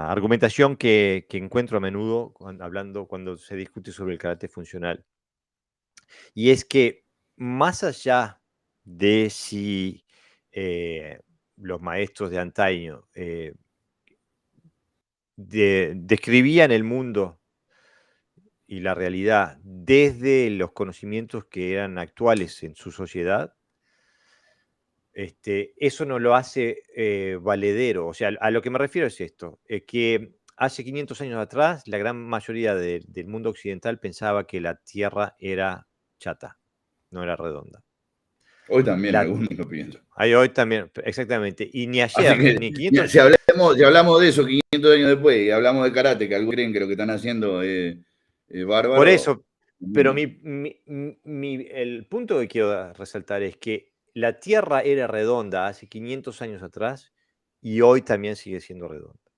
argumentación que encuentro a menudo cuando se discute sobre el karate funcional. Y es que más allá de si los maestros de antaño describían el mundo y la realidad desde los conocimientos que eran actuales en su sociedad, eso no lo hace valedero. O sea, a lo que me refiero es esto, que hace 500 años atrás la gran mayoría del mundo occidental pensaba que la Tierra era chata, no era redonda. Hoy también La, algunos lo piensan. hoy también, exactamente. Y ni Así ayer, que ni si 500... hablamos de eso 500 años después y hablamos de karate, que algunos creen que lo que están haciendo es Por bárbaro, eso, pero el punto que quiero resaltar es que la Tierra era redonda hace 500 años atrás y hoy también sigue siendo redonda.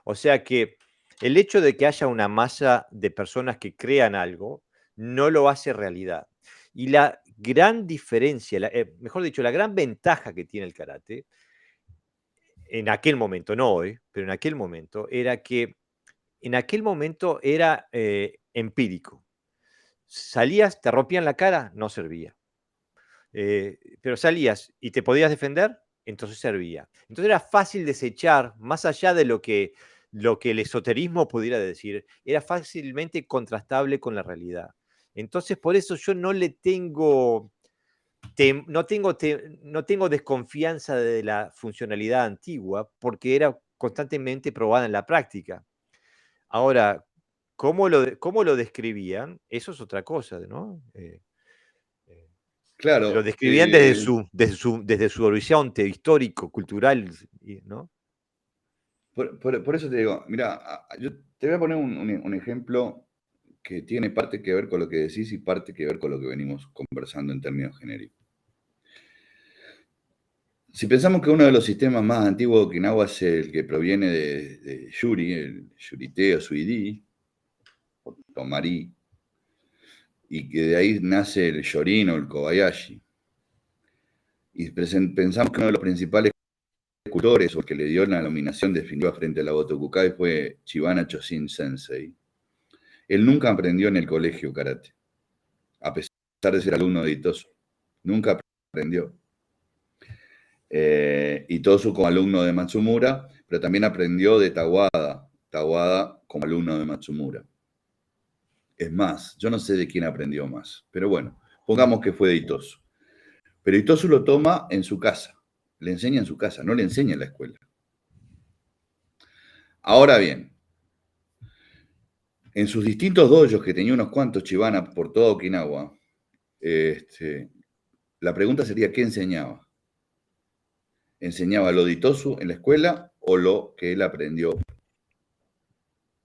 O sea que el hecho de que haya una masa de personas que crean algo no lo hace realidad. Y la gran diferencia, mejor dicho, la gran ventaja que tiene el karate, en aquel momento, no hoy, pero en aquel momento, era que en aquel momento era empírico. Salías, te rompían la cara, no servía. Pero salías y te podías defender, entonces servía. Entonces era fácil desechar, más allá de lo que el esoterismo pudiera decir, era fácilmente contrastable con la realidad. Entonces, por eso yo no le tengo, no tengo desconfianza de la funcionalidad antigua, porque era constantemente probada en la práctica. Ahora, cómo lo describían? Eso es otra cosa, ¿no? Eh, lo Claro, describían desde su horizonte histórico, cultural, ¿no? por eso te digo, mira, yo te voy a poner un ejemplo que tiene parte que ver con lo que decís y parte que ver con lo que venimos conversando en términos genéricos. Si pensamos que uno de los sistemas más antiguos de Okinawa es el que proviene de Yuri, el Yurite o Suidi, o Tomari, y que de ahí nace el Yorin o el Kobayashi, y pensamos que uno de los principales cultores o el que le dio la nominación definitiva frente a la Botokukai fue Chibana Chosin Sensei, él nunca aprendió en el colegio karate, a pesar de ser alumno de Itosu. Nunca aprendió. Itosu como alumno de Matsumura, pero también aprendió de Tawada como alumno de Matsumura. Es más, yo no sé de quién aprendió más, pero bueno, pongamos que fue de Itosu. Pero Itosu lo toma en su casa, le enseña en su casa, no le enseña en la escuela. Ahora bien, en sus distintos dojos, que tenía unos cuantos chibanas por toda Okinawa, la pregunta sería, ¿qué enseñaba? ¿Enseñaba lo de Itosu en la escuela o lo que él aprendió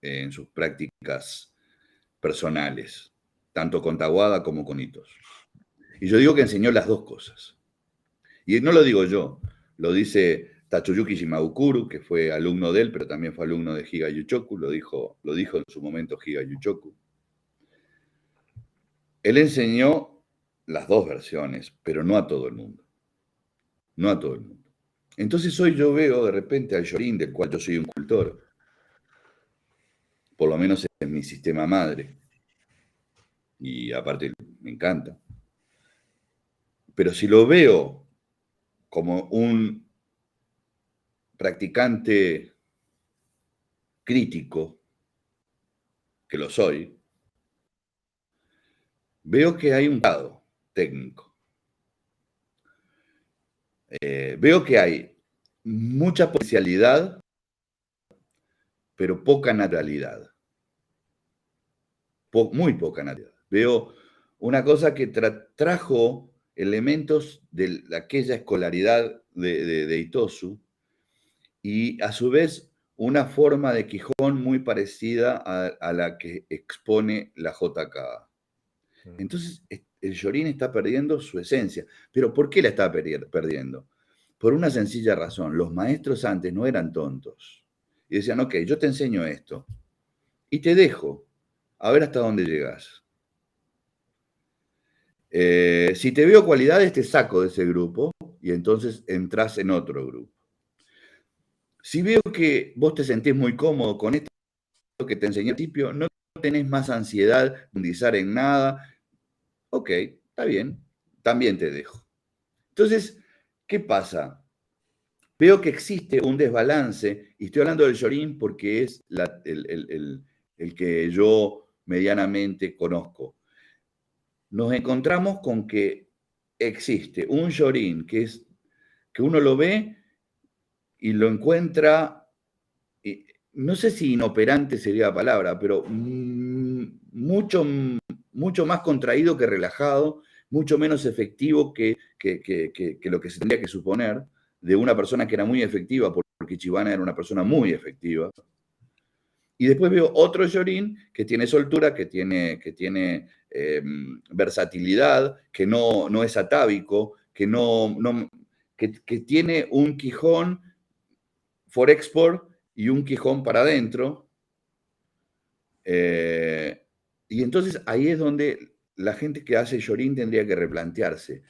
en sus prácticas personales, tanto con Tawada como con Itosu? Y yo digo que enseñó las dos cosas. Y no lo digo yo, lo dice Tatsuyuki Shimabukuro, que fue alumno de él, pero también fue alumno de Higa Yuchoku, lo dijo en su momento Higa Yuchoku. Él enseñó las dos versiones, pero no a todo el mundo. No a todo el mundo. Entonces hoy yo veo de repente al Yorin, del cual yo soy un cultor, por lo menos en mi sistema madre, y aparte me encanta. Pero si lo veo como un practicante crítico, que lo soy, veo que hay un lado técnico. Veo que hay mucha potencialidad, pero poca naturalidad. Muy poca naturalidad. Veo una cosa que trajo elementos de aquella escolaridad de Itosu y a su vez una forma de Quijón muy parecida a la que expone la JK. Entonces el Yorin está perdiendo su esencia. ¿Pero por qué la está perdiendo? Por una sencilla razón. Los maestros antes no eran tontos. Y decían, ok, yo te enseño esto y te dejo a ver hasta dónde llegas. Si te veo cualidades, te saco de ese grupo y entonces entras en otro grupo. Si veo que vos te sentís muy cómodo con esto que te enseñé al principio, no tenés más ansiedad de profundizar en nada, ok, está bien, también te dejo. Entonces, ¿qué pasa? Veo que existe un desbalance, y estoy hablando del Yorin porque es el que yo medianamente conozco. Nos encontramos con que existe un Yorin que uno lo ve y lo encuentra, no sé si inoperante sería la palabra, pero mucho, mucho más contraído que relajado, mucho menos efectivo que lo que se tendría que suponer de una persona que era muy efectiva, porque Chibana era una persona muy efectiva. Y después veo otro Yorin que tiene soltura, que tiene versatilidad, que no es atávico, que tiene un Quijón for export y un Quijón para adentro. Y entonces ahí es donde la gente que hace Yorin tendría que replantearse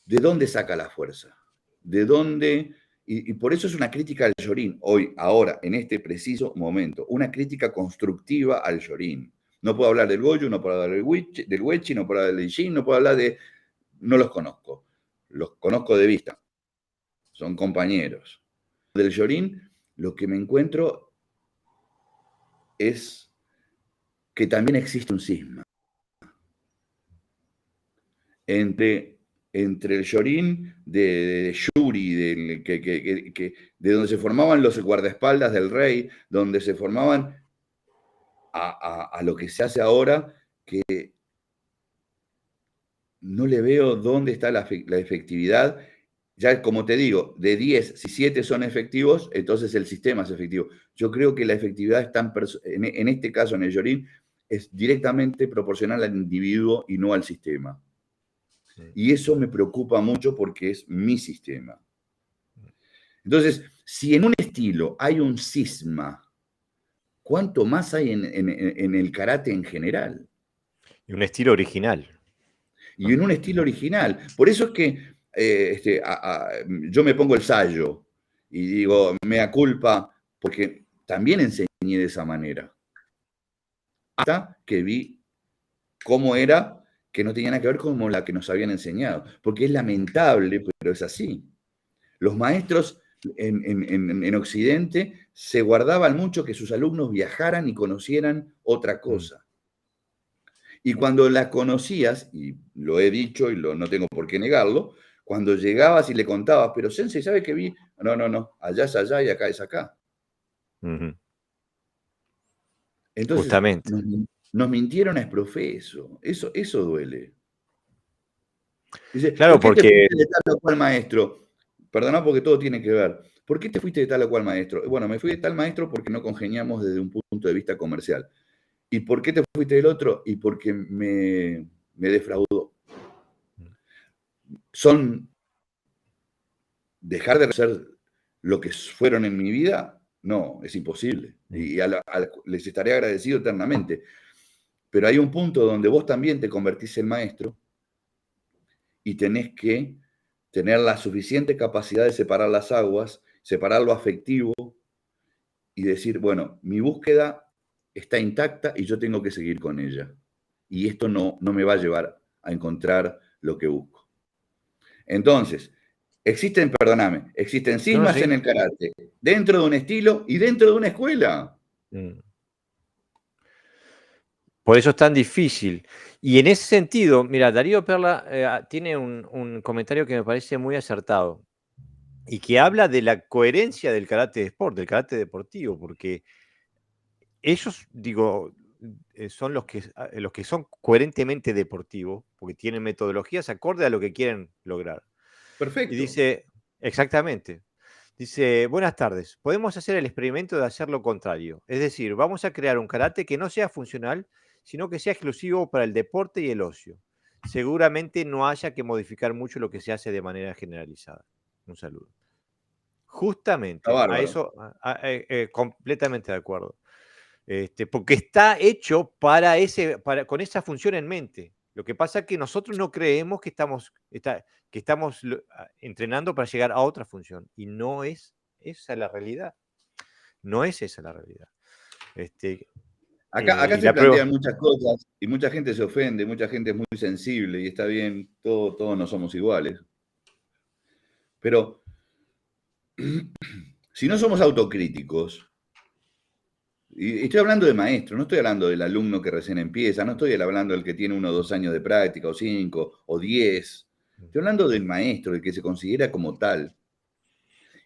de dónde saca la fuerza, de dónde, y por eso es una crítica al Yorin, hoy, ahora, en este preciso momento, una crítica constructiva al Yorin. No puedo hablar del Goju, no puedo hablar del Wechi, no puedo hablar del Jin, no puedo hablar de... No los conozco de vista, son compañeros. Del Yorin, lo que me encuentro es que también existe un cisma entre el Yorin de Yuri, de donde se formaban los guardaespaldas del rey, donde se formaban a lo que se hace ahora, que no le veo dónde está la efectividad. Ya, como te digo, de 10, si 7 son efectivos, entonces el sistema es efectivo. Yo creo que la efectividad está en este caso, en el Yorin, es directamente proporcional al individuo y no al sistema. Y eso me preocupa mucho porque es mi sistema. Entonces, si en un estilo hay un cisma, ¿cuánto más hay en el karate en general? Y un estilo original. Y en un estilo original. Por eso es que yo me pongo el sayo y digo, mea culpa, porque también enseñé de esa manera. Hasta que vi cómo era, que no tenía nada que ver con la que nos habían enseñado. Porque es lamentable, pero es así. Los maestros en Occidente se guardaban mucho que sus alumnos viajaran y conocieran otra cosa. Y cuando la conocías, y lo he dicho y no tengo por qué negarlo, cuando llegabas y le contabas, pero Sensei, ¿sabe qué vi? No, allá es allá y acá es acá. Entonces, Justamente. nos mintieron a exprofeso. Eso duele. Dice, Claro, ¿por qué te porque... fuiste de tal o cual maestro? Perdona porque todo tiene que ver. ¿Por qué te fuiste de tal o cual maestro? Bueno, me fui de tal maestro porque no congeniamos desde un punto de vista comercial. ¿Y por qué te fuiste del otro? Y porque me defraudó. Son dejar de ser lo que fueron en mi vida, no, es imposible. Y les estaré agradecido eternamente. Pero hay un punto donde vos también te convertís en maestro y tenés que tener la suficiente capacidad de separar las aguas, separar lo afectivo y decir, bueno, mi búsqueda está intacta y yo tengo que seguir con ella. Y esto no me va a llevar a encontrar lo que busco. Entonces, existen cismas en el karate, dentro de un estilo y dentro de una escuela. Por eso es tan difícil. Y en ese sentido, mira, Darío Perla tiene un comentario que me parece muy acertado y que habla de la coherencia del karate de sport, del karate deportivo, porque ellos, digo, son los que son coherentemente deportivos, porque tienen metodologías acorde a lo que quieren lograr. Perfecto. Y dice, exactamente, dice, buenas tardes, podemos hacer el experimento de hacer lo contrario, es decir, vamos a crear un karate que no sea funcional, sino que sea exclusivo para el deporte y el ocio. Seguramente no haya que modificar mucho lo que se hace de manera generalizada. Un saludo. Justamente, a eso completamente de acuerdo. Porque está hecho con esa función en mente. Lo que pasa es que nosotros no creemos que estamos entrenando para llegar a otra función. Y no es esa la realidad. No es esa la realidad. Acá se plantean muchas cosas y mucha gente se ofende, mucha gente es muy sensible y está bien, todos no somos iguales. Pero si no somos autocríticos, y estoy hablando de maestro, no estoy hablando del alumno que recién empieza, no estoy hablando del que tiene 1 o 2 años de práctica, o 5, o 10. Estoy hablando del maestro, del que se considera como tal,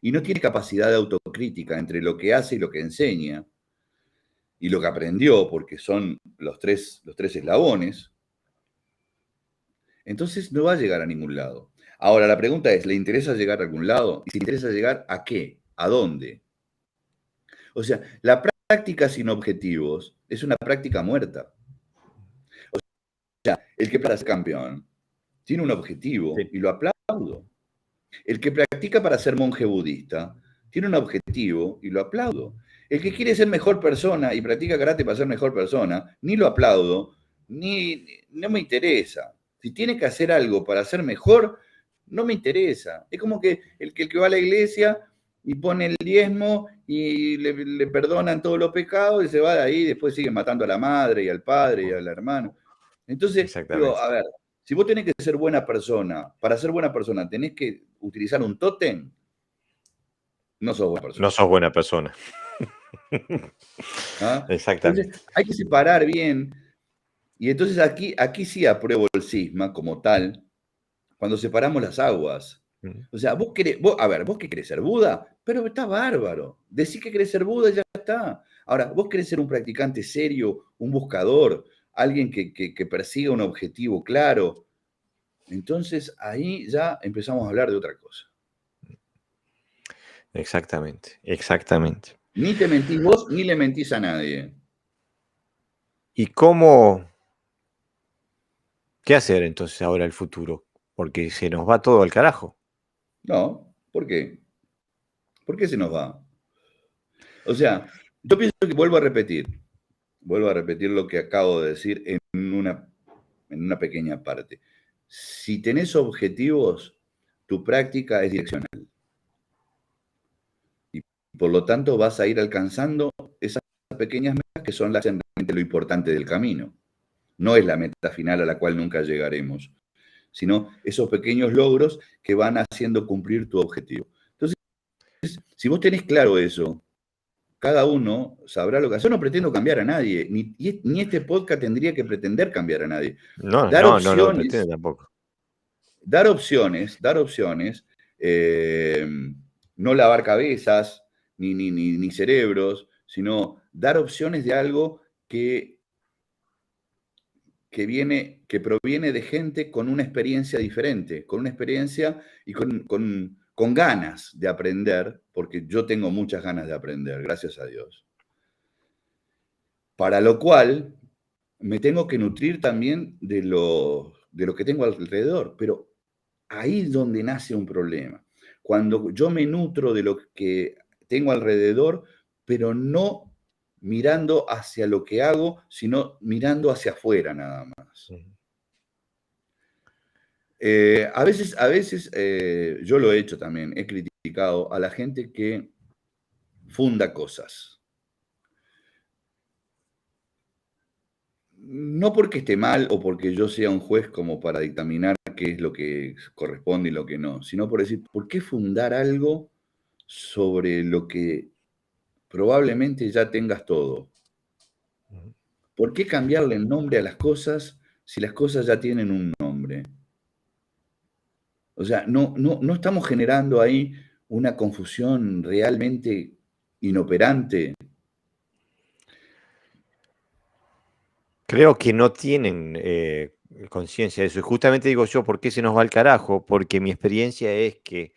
y no tiene capacidad de autocrítica entre lo que hace y lo que enseña, y lo que aprendió, porque son los tres eslabones, entonces no va a llegar a ningún lado. Ahora, la pregunta es, ¿le interesa llegar a algún lado? ¿Y si le interesa llegar a qué? ¿A dónde? O sea, la práctica sin objetivos es una práctica muerta. O sea, el que para ser campeón tiene un objetivo y lo aplaudo. El que practica para ser monje budista tiene un objetivo y lo aplaudo. El que quiere ser mejor persona y practica karate para ser mejor persona, ni lo aplaudo, no me interesa. Si tiene que hacer algo para ser mejor, no me interesa. Es como que el que va a la iglesia y pone el diezmo y le perdonan todos los pecados y se va de ahí y después sigue matando a la madre y al padre y al hermano. Entonces, digo, Exactamente. a ver, si vos tenés que ser buena persona, para ser buena persona tenés que utilizar un tótem, no sos buena No persona. sos buena persona. ¿Ah? Entonces, Exactamente. hay que separar bien. Y entonces aquí sí apruebo el cisma como tal, cuando separamos las aguas. Mm. O sea, vos qué querés ser Buda, pero está bárbaro. Decís que querés ser Buda y ya está. Ahora, vos querés ser un practicante serio, un buscador, alguien que persiga un objetivo claro. Entonces ahí ya empezamos a hablar de otra cosa. Exactamente, exactamente. Ni te mentís vos, ni le mentís a nadie. ¿Y cómo, qué hacer entonces ahora el futuro? Porque se nos va todo al carajo. No, ¿por qué? ¿Por qué se nos va? O sea, yo pienso que vuelvo a repetir lo que acabo de decir en una pequeña parte. Si tenés objetivos, tu práctica es direccional. Y por lo tanto vas a ir alcanzando esas pequeñas metas que son realmente lo importante del camino. No es la meta final a la cual nunca llegaremos, sino esos pequeños logros que van haciendo cumplir tu objetivo. Entonces, si vos tenés claro eso, cada uno sabrá lo que hace. Yo no pretendo cambiar a nadie, ni este podcast tendría que pretender cambiar a nadie. No, Dar no, no, no lo pretende opciones, tampoco. dar opciones, eh, no lavar cabezas ni cerebros, sino dar opciones de algo que proviene de gente con una experiencia diferente, con una experiencia y con ganas de aprender, porque yo tengo muchas ganas de aprender, gracias a Dios. Para lo cual me tengo que nutrir también de lo que tengo alrededor, pero ahí es donde nace un problema. Cuando yo me nutro de lo que tengo alrededor, pero no mirando hacia lo que hago, sino mirando hacia afuera nada más. Mm. A veces yo lo he hecho también, he criticado a la gente que funda cosas. No porque esté mal o porque yo sea un juez como para dictaminar qué es lo que corresponde y lo que no, sino por decir, ¿por qué fundar algo sobre lo que probablemente ya tengas todo? Mm. ¿Por qué cambiarle el nombre a las cosas si las cosas ya tienen un nombre? O sea, no estamos generando ahí una confusión realmente inoperante. Creo que no tienen conciencia de eso. Y justamente digo yo, ¿por qué se nos va al carajo? Porque mi experiencia es que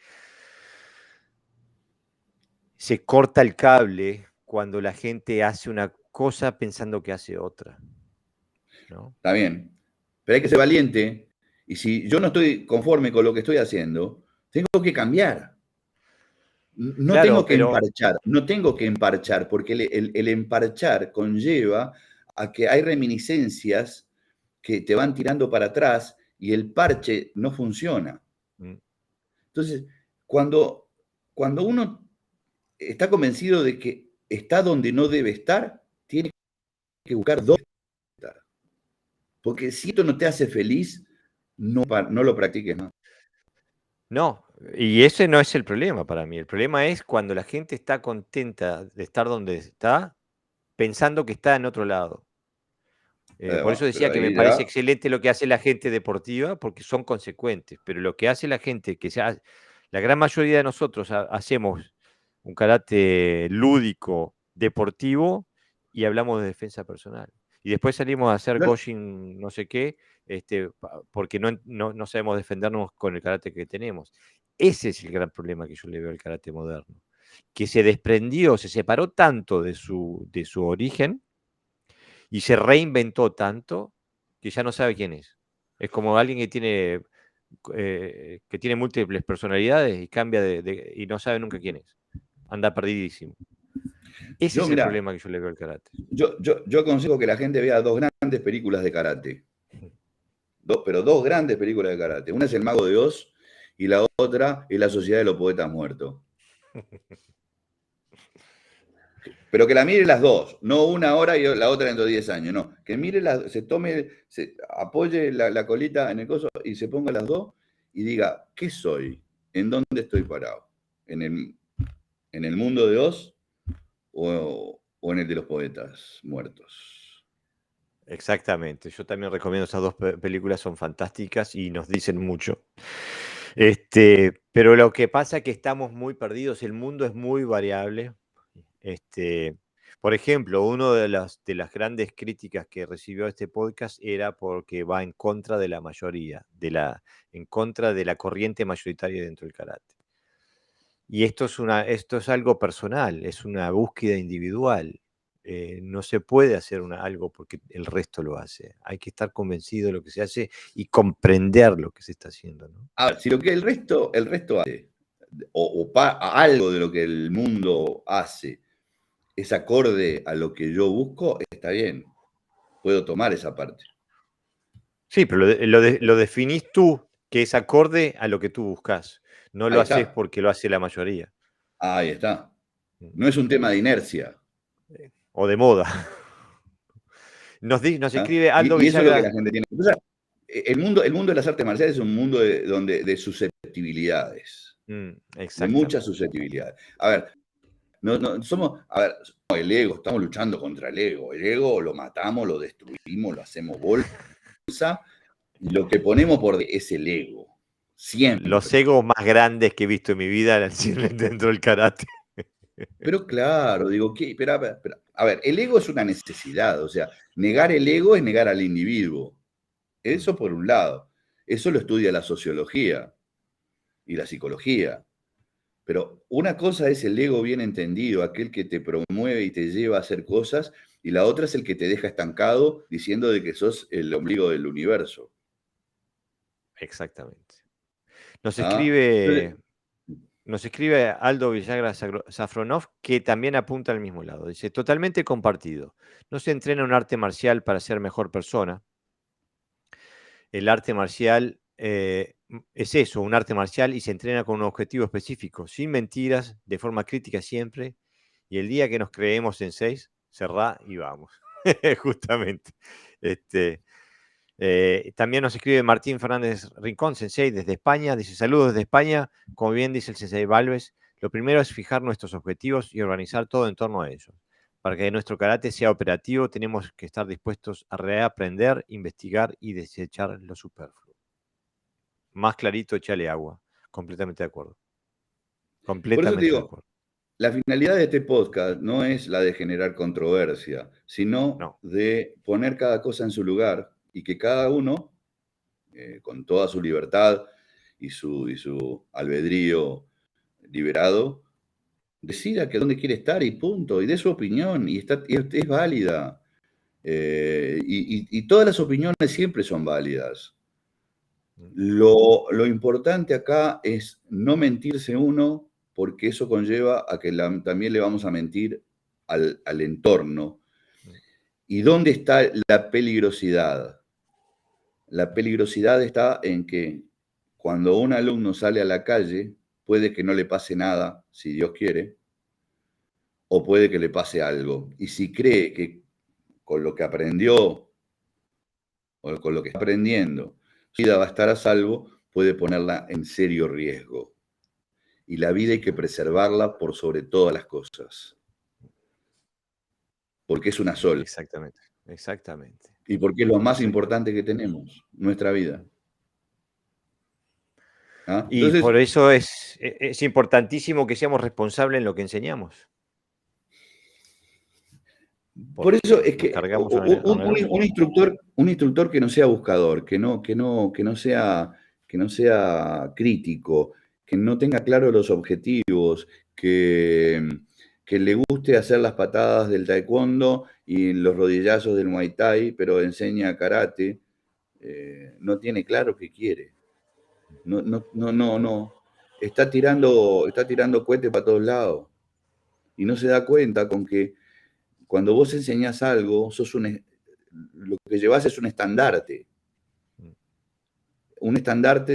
se corta el cable cuando la gente hace una cosa pensando que hace otra, ¿no? Está bien, pero hay que ser valiente. Y si yo no estoy conforme con lo que estoy haciendo, tengo que cambiar. No Claro, tengo que pero emparchar, no tengo que emparchar, porque el emparchar conlleva a que hay reminiscencias que te van tirando para atrás y el parche no funciona. mm, Entonces, cuando uno está convencido de que está donde no debe estar, tiene que buscar dónde estar. Porque si esto no te hace feliz, no lo practiques más. no, y ese no es el problema para mí. El problema es cuando la gente está contenta de estar donde está, pensando que está en otro lado. Por eso Pero decía que me ahí parece ya, excelente lo que hace la gente deportiva, porque son consecuentes, pero lo que hace la gente, la gran mayoría de nosotros hacemos un karate lúdico, deportivo, y hablamos de defensa personal. Y después salimos a hacer no, Goshin no sé qué, porque no sabemos defendernos con el karate que tenemos. Ese es el gran problema que yo le veo al karate moderno, que se desprendió, se separó tanto de su origen y se reinventó tanto que ya no sabe quién es. Es como alguien que tiene múltiples personalidades y cambia y no sabe nunca quién es. Anda perdidísimo. Ese Yo, es el mirá, problema que yo le veo al karate. yo aconsejo que la gente vea dos grandes películas de karate. Pero dos grandes películas de karate. Una es El Mago de Oz y la otra es La Sociedad de los Poetas Muertos. Pero que la mire las dos, no una ahora y la otra dentro de 10 años, no. Que mire, se tome, se apoye la colita en el coso y se ponga las dos y diga, ¿qué soy? ¿En dónde estoy parado? ¿En el mundo de Oz o en el de los poetas muertos? Exactamente. Yo también recomiendo esas dos películas, son fantásticas y nos dicen mucho. Pero lo que pasa es que estamos muy perdidos, el mundo es muy variable. Este, por ejemplo, una de las grandes críticas que recibió este podcast era porque va en contra de la mayoría, en contra de la corriente mayoritaria dentro del karate. Y esto es algo personal, es una búsqueda individual. No se puede hacer algo porque el resto lo hace. Hay que estar convencido de lo que se hace y comprender lo que se está haciendo, ¿no? A ver, si lo que el resto hace, algo de lo que el mundo hace, es acorde a lo que yo busco, está bien. Puedo tomar esa parte. Sí, pero lo definís tú, que es acorde a lo que tú buscas. No lo Ahí haces está. porque lo hace la mayoría. Ahí está. Mm. No es un tema de inercia. O de moda. Nos ¿Ah? escribe Aldo Y eso es lo que la Villagra. gente tiene. O sea, el mundo de las artes marciales es un mundo de susceptibilidades, de muchas Exactamente. susceptibilidades. A ver, a ver, el ego, estamos luchando contra el ego. El ego lo matamos, lo destruimos, lo hacemos bolsa, y lo que ponemos es el ego. Los Siempre. egos más grandes que he visto en mi vida eran siempre dentro del karate. Pero claro, digo, a ver, el ego es una necesidad, o sea, negar el ego es negar al individuo. Mm. Eso por un lado. Eso lo estudia la sociología y la psicología. Pero una cosa es el ego bien entendido, aquel que te promueve y te lleva a hacer cosas, y la otra es el que te deja estancado diciendo de que sos el ombligo del universo. Exactamente. Nos ¿Ah? escribe, Entonces, nos escribe Aldo Villagra Safronov, que también apunta al mismo lado. Dice, totalmente compartido. No se entrena un arte marcial para ser mejor persona. El arte marcial es eso, un arte marcial y se entrena con un objetivo específico, sin mentiras, de forma crítica siempre. Y el día que nos creemos en seis, cerrá y vamos. Justamente. Este, también nos escribe Martín Fernández Rincón, Sensei, desde España. Dice, saludos desde España. Como bien dice el Sensei Valves, lo primero es fijar nuestros objetivos y organizar todo en torno a ellos. Para que nuestro karate sea operativo, tenemos que estar dispuestos a reaprender, investigar y desechar lo superfluo. Más clarito, échale agua. Completamente de acuerdo. por eso te Completamente de digo, acuerdo. la finalidad de este podcast no es la de generar controversia, sino No, de poner cada cosa en su lugar y que cada uno, con toda su libertad y su albedrío liberado, decida que dónde quiere estar y punto, y dé su opinión, y es válida. Y todas las opiniones siempre son válidas. mm, Lo importante acá es no mentirse uno, porque eso conlleva a que también le vamos a mentir al entorno. mm, ¿Y dónde está la peligrosidad? La peligrosidad está en que cuando un alumno sale a la calle, puede que no le pase nada, si Dios quiere, o puede que le pase algo. Y si cree que con lo que aprendió o con lo que está aprendiendo, su vida va a estar a salvo, puede ponerla en serio riesgo. Y la vida hay que exactamente, preservarla por sobre todas las cosas, porque es una sola exactamente, exactamente. y porque es lo más Exactamente. importante que tenemos, nuestra vida. ¿Ah? Y Entonces, por eso es importantísimo que seamos responsables en lo que enseñamos, por eso porque es nos que cargamos a un alumno. un instructor que no sea buscador, que no sea crítico, que no tenga claro los objetivos, que le guste hacer las patadas del taekwondo y los rodillazos del muay thai, pero enseña karate, no tiene claro qué quiere. No. Está tirando cohetes para todos lados. y no se da cuenta con que cuando vos enseñás algo, lo que llevas es un estandarte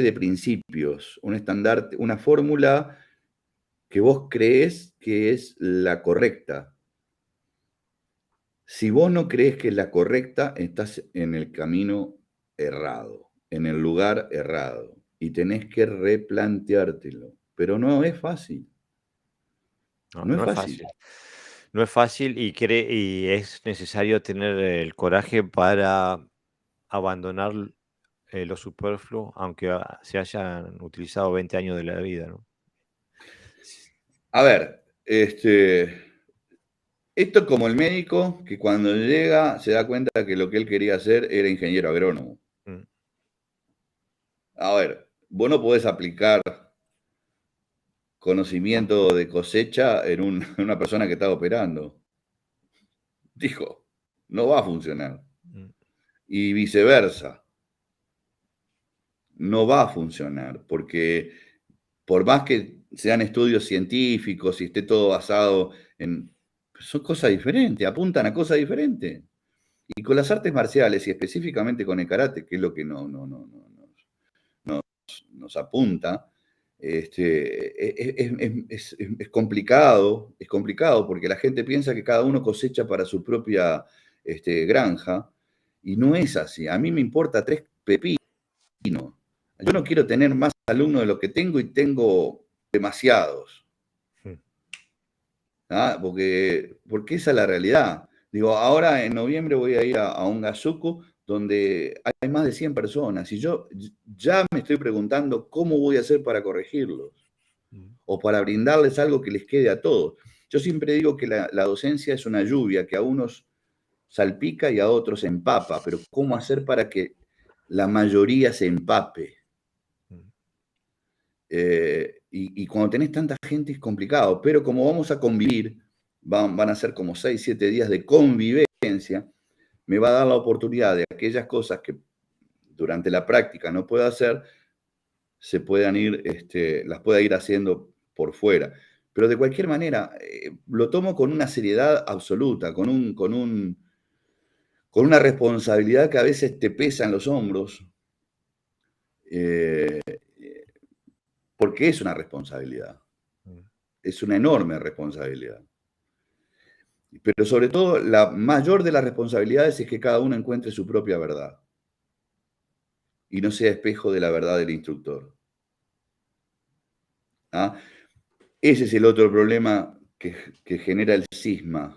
de principios, un estandarte, una fórmula que vos crees que es la correcta. Si vos no crees que es la correcta, estás en el camino errado, en el lugar errado, y tenés que replanteártelo. Pero no es fácil, No, no es no es fácil. fácil. No es fácil y es necesario tener el coraje para abandonar lo superfluo, aunque se hayan utilizado 20 años de la vida, ¿no? A ver, esto es como el médico que cuando llega se da cuenta que lo que él quería hacer era ingeniero agrónomo. Mm, A ver, vos no podés aplicar conocimiento de cosecha en una persona que está operando. Dijo, no va a funcionar. mm, Y viceversa, no va a funcionar, porque por más que sean estudios científicos y esté todo basado en... Son cosas diferentes, apuntan a cosas diferentes. Y con las artes marciales, y específicamente con el karate, que es lo que nos apunta, es complicado porque la gente piensa que cada uno cosecha para su propia granja, y no es así. A mí me importa tres pepinos. Yo no quiero tener más alumnos de lo que tengo y tengo demasiados. mm, ¿Ah? Porque esa es la realidad. Digo, ahora en noviembre voy a ir a un gazuku donde hay más de 100 personas y yo ya me estoy preguntando cómo voy a hacer para corregirlos mm, o para brindarles algo que les quede a todos. Yo siempre digo que la docencia es una lluvia que a unos salpica y a otros empapa, pero ¿cómo hacer para que la mayoría se empape? mm. Y cuando tenés tanta gente es complicado, pero como vamos a convivir, van a ser como 6, 7 días de convivencia, me va a dar la oportunidad de aquellas cosas que durante la práctica no puedo hacer, las pueda ir haciendo por fuera. Pero de cualquier manera, lo tomo con una seriedad absoluta, con una responsabilidad que a veces te pesa en los hombros, eh, porque es una responsabilidad, Mm. es una enorme responsabilidad. Pero sobre todo, la mayor de las responsabilidades es que cada uno encuentre su propia verdad y no sea espejo de la verdad del instructor. ¿Ah? Ese es el otro problema que genera el cisma.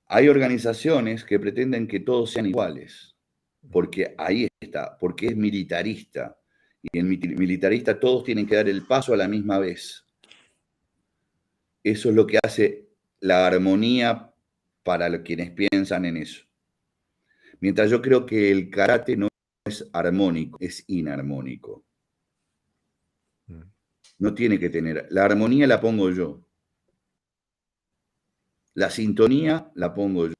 Hay organizaciones que pretenden que todos sean iguales, porque ahí está, porque es militarista. Y en militarista todos tienen que dar el paso a la misma vez. Eso es lo que hace la armonía para quienes piensan en eso. Mientras yo creo que el karate no es armónico, es inarmónico. Mm. No tiene que tener. La armonía la pongo yo. La sintonía la pongo yo.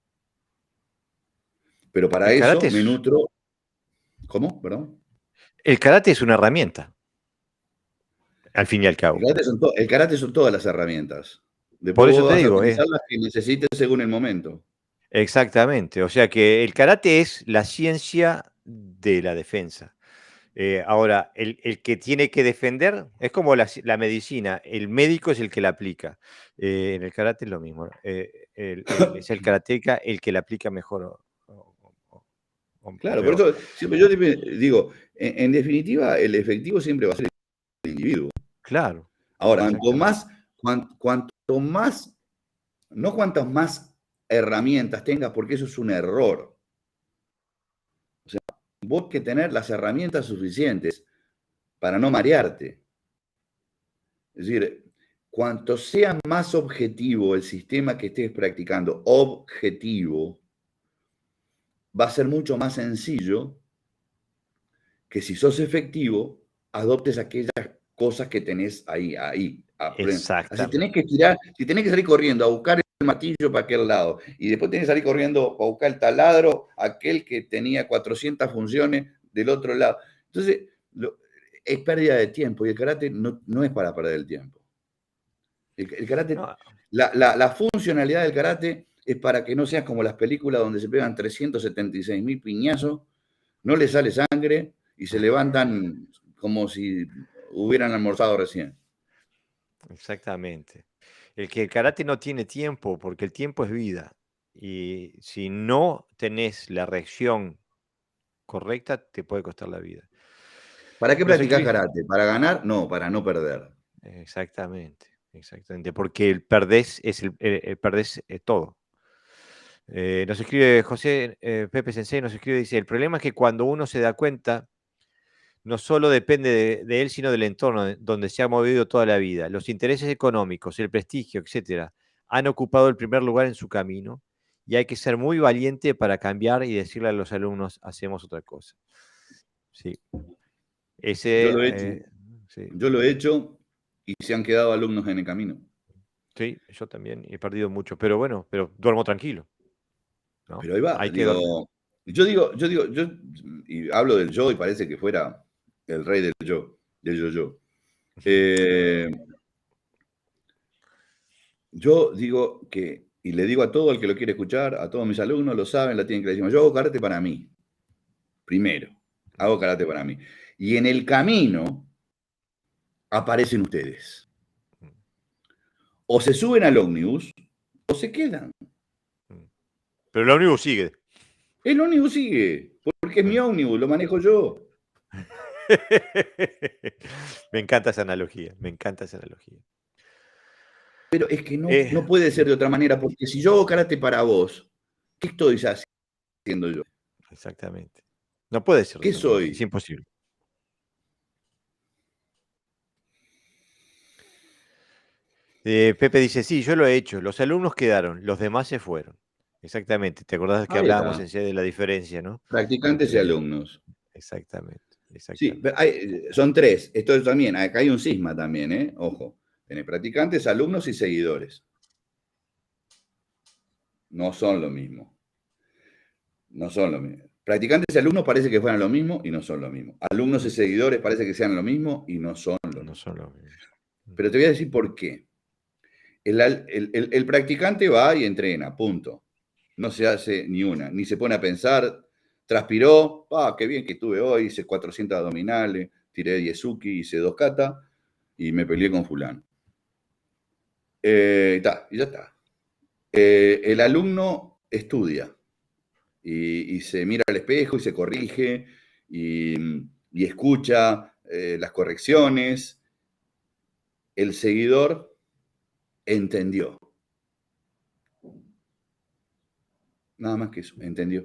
Pero para El eso karate me es, nutro. ¿Cómo? ¿Perdón? el karate es una herramienta, al fin y al cabo. El karate son todas las herramientas. Por Después eso vos te vas a digo, utilizar las que necesites según el momento. exactamente. O sea que el karate es la ciencia de la defensa. Ahora, el que tiene que defender es como la medicina, el médico es el que la aplica. En el karate es lo mismo, ¿no? Es el karateca el que la aplica mejor o Claro, por peor. eso siempre yo digo, en definitiva, el efectivo siempre va a ser el individuo. Claro, Ahora, exactamente. cuanto más, no cuantas más herramientas tengas, porque eso es un error. Vos que tener las herramientas suficientes para no marearte. Es decir, cuanto sea más objetivo el sistema que estés practicando, objetivo, va a ser mucho más sencillo que si sos efectivo, adoptes aquellas cosas que tenés ahí. Así tenés Exactamente. que tirar, si tenés que salir corriendo a buscar el martillo para aquel lado, y después tenés que salir corriendo a buscar el taladro, aquel que tenía 400 funciones del otro lado. Entonces, es pérdida de tiempo, y el karate no es para perder el tiempo. El karate, No, la funcionalidad del karate es para que no seas como las películas donde se pegan 376.000 piñazos, no le sale sangre y se levantan como si hubieran almorzado recién. exactamente. El karate no tiene tiempo, porque el tiempo es vida. Y si no tenés la reacción correcta, te puede costar la vida. ¿Para qué Nos practicás escribe. karate? ¿Para ganar? No, para no perder. Exactamente, exactamente. Porque el perdés es perdés todo. Nos escribe José Pepe Sensei, nos escribe, dice, el problema es que cuando uno se da cuenta, no solo depende de él, sino del entorno donde se ha movido toda la vida. Los intereses económicos, el prestigio, etcétera, han ocupado el primer lugar en su camino y hay que ser muy valiente para cambiar y decirle a los alumnos, hacemos otra cosa. Sí, Yo ese, lo he hecho, sí, yo lo he hecho y se han quedado alumnos en el camino. sí, yo también he perdido mucho, pero bueno, pero duermo tranquilo, ¿no? Pero ahí va, Hay que dormir. digo, yo, y hablo del yo y parece que fuera el rey del yo. Eh, yo digo que, y le digo a todo el que lo quiere escuchar, a todos mis alumnos, lo saben, la tienen que decir, yo hago karate para mí, primero, hago karate para mí. Y en el camino aparecen ustedes. O se suben al ómnibus o se quedan. Pero lo único sigue. El ómnibus sigue, porque es mi ómnibus, lo manejo yo. Me encanta esa analogía, me encanta esa analogía. Pero es que no, Eh, no puede ser de otra manera, porque si yo hago karate para vos, ¿qué estoy haciendo yo? Exactamente. No puede ser de ¿Qué otra manera, es soy? imposible. Pepe dice, sí, yo lo he hecho, los alumnos quedaron, los demás se fueron. Exactamente, ¿te acordás que Ahí hablábamos está. en sí de la diferencia, ¿no? Practicantes y Entre... alumnos. Exactamente, Sí, exactamente. son tres. Esto también, acá hay un cisma también, ¿eh? Ojo. Tenés practicantes, alumnos y seguidores. No son lo mismo. No son lo mismo. Practicantes y alumnos parece que fueran lo mismo y no son lo mismo. Alumnos y Mm, seguidores parece que sean lo mismo y no son lo No mismo. son los mismos. Mm, Pero te voy a decir por qué. El practicante va y entrena, punto. No se hace ni una, ni se pone a pensar, transpiró, qué bien que estuve hoy, hice 400 abdominales, tiré 10 suki, hice 2 kata y me peleé con fulano. Y ya está. El alumno estudia y se mira al espejo y se corrige y, y escucha las correcciones. El seguidor entendió, nada más que eso, entendió.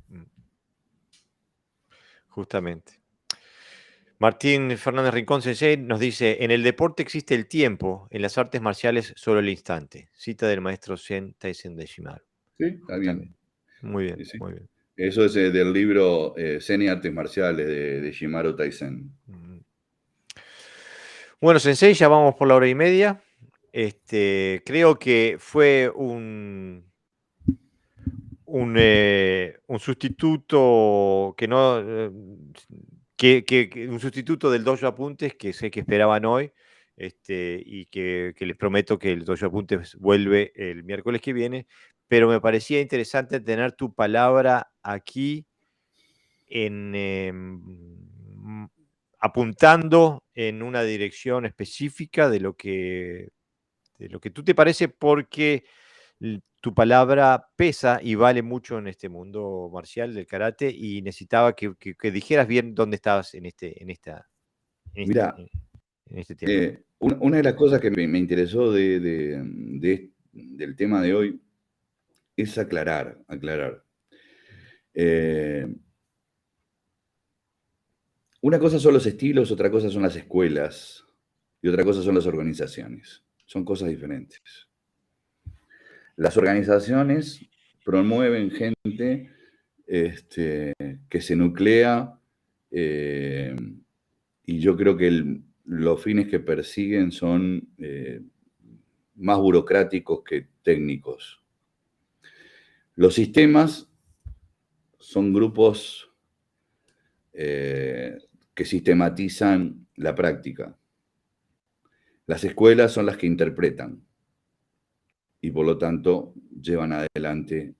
mm, Justamente. Martín Fernández Rincón Sensei nos dice, en el deporte existe el tiempo, en las artes marciales solo el instante. Cita del maestro Zen Taizen de Shimaru. Sí, está bien. Justamente. Muy bien, Sí, sí. muy bien. Eso es del libro Zen y Artes Marciales de Shimaru Taizen. Mm. Bueno, Sensei, ya vamos por la hora y media. Creo que fue un sustituto que no, un sustituto del Dojo Apuntes que sé que esperaban hoy, y que les prometo que el Dojo Apuntes vuelve el miércoles que viene, pero me parecía interesante tener tu palabra aquí apuntando en una dirección específica de lo que tú te parece, porque tu palabra pesa y vale mucho en este mundo marcial del karate, y necesitaba que dijeras bien dónde estabas en esta- Mira, en este tiempo. una de las cosas que me interesó del tema de hoy es aclarar. Eh, una cosa son los estilos, otra cosa son las escuelas y otra cosa son las organizaciones. Son cosas diferentes. Las organizaciones promueven gente que se nuclea eh, y yo creo que los fines que persiguen son más burocráticos que técnicos. Los sistemas son grupos que sistematizan la práctica. Las escuelas son las que interpretan y por lo tanto llevan adelante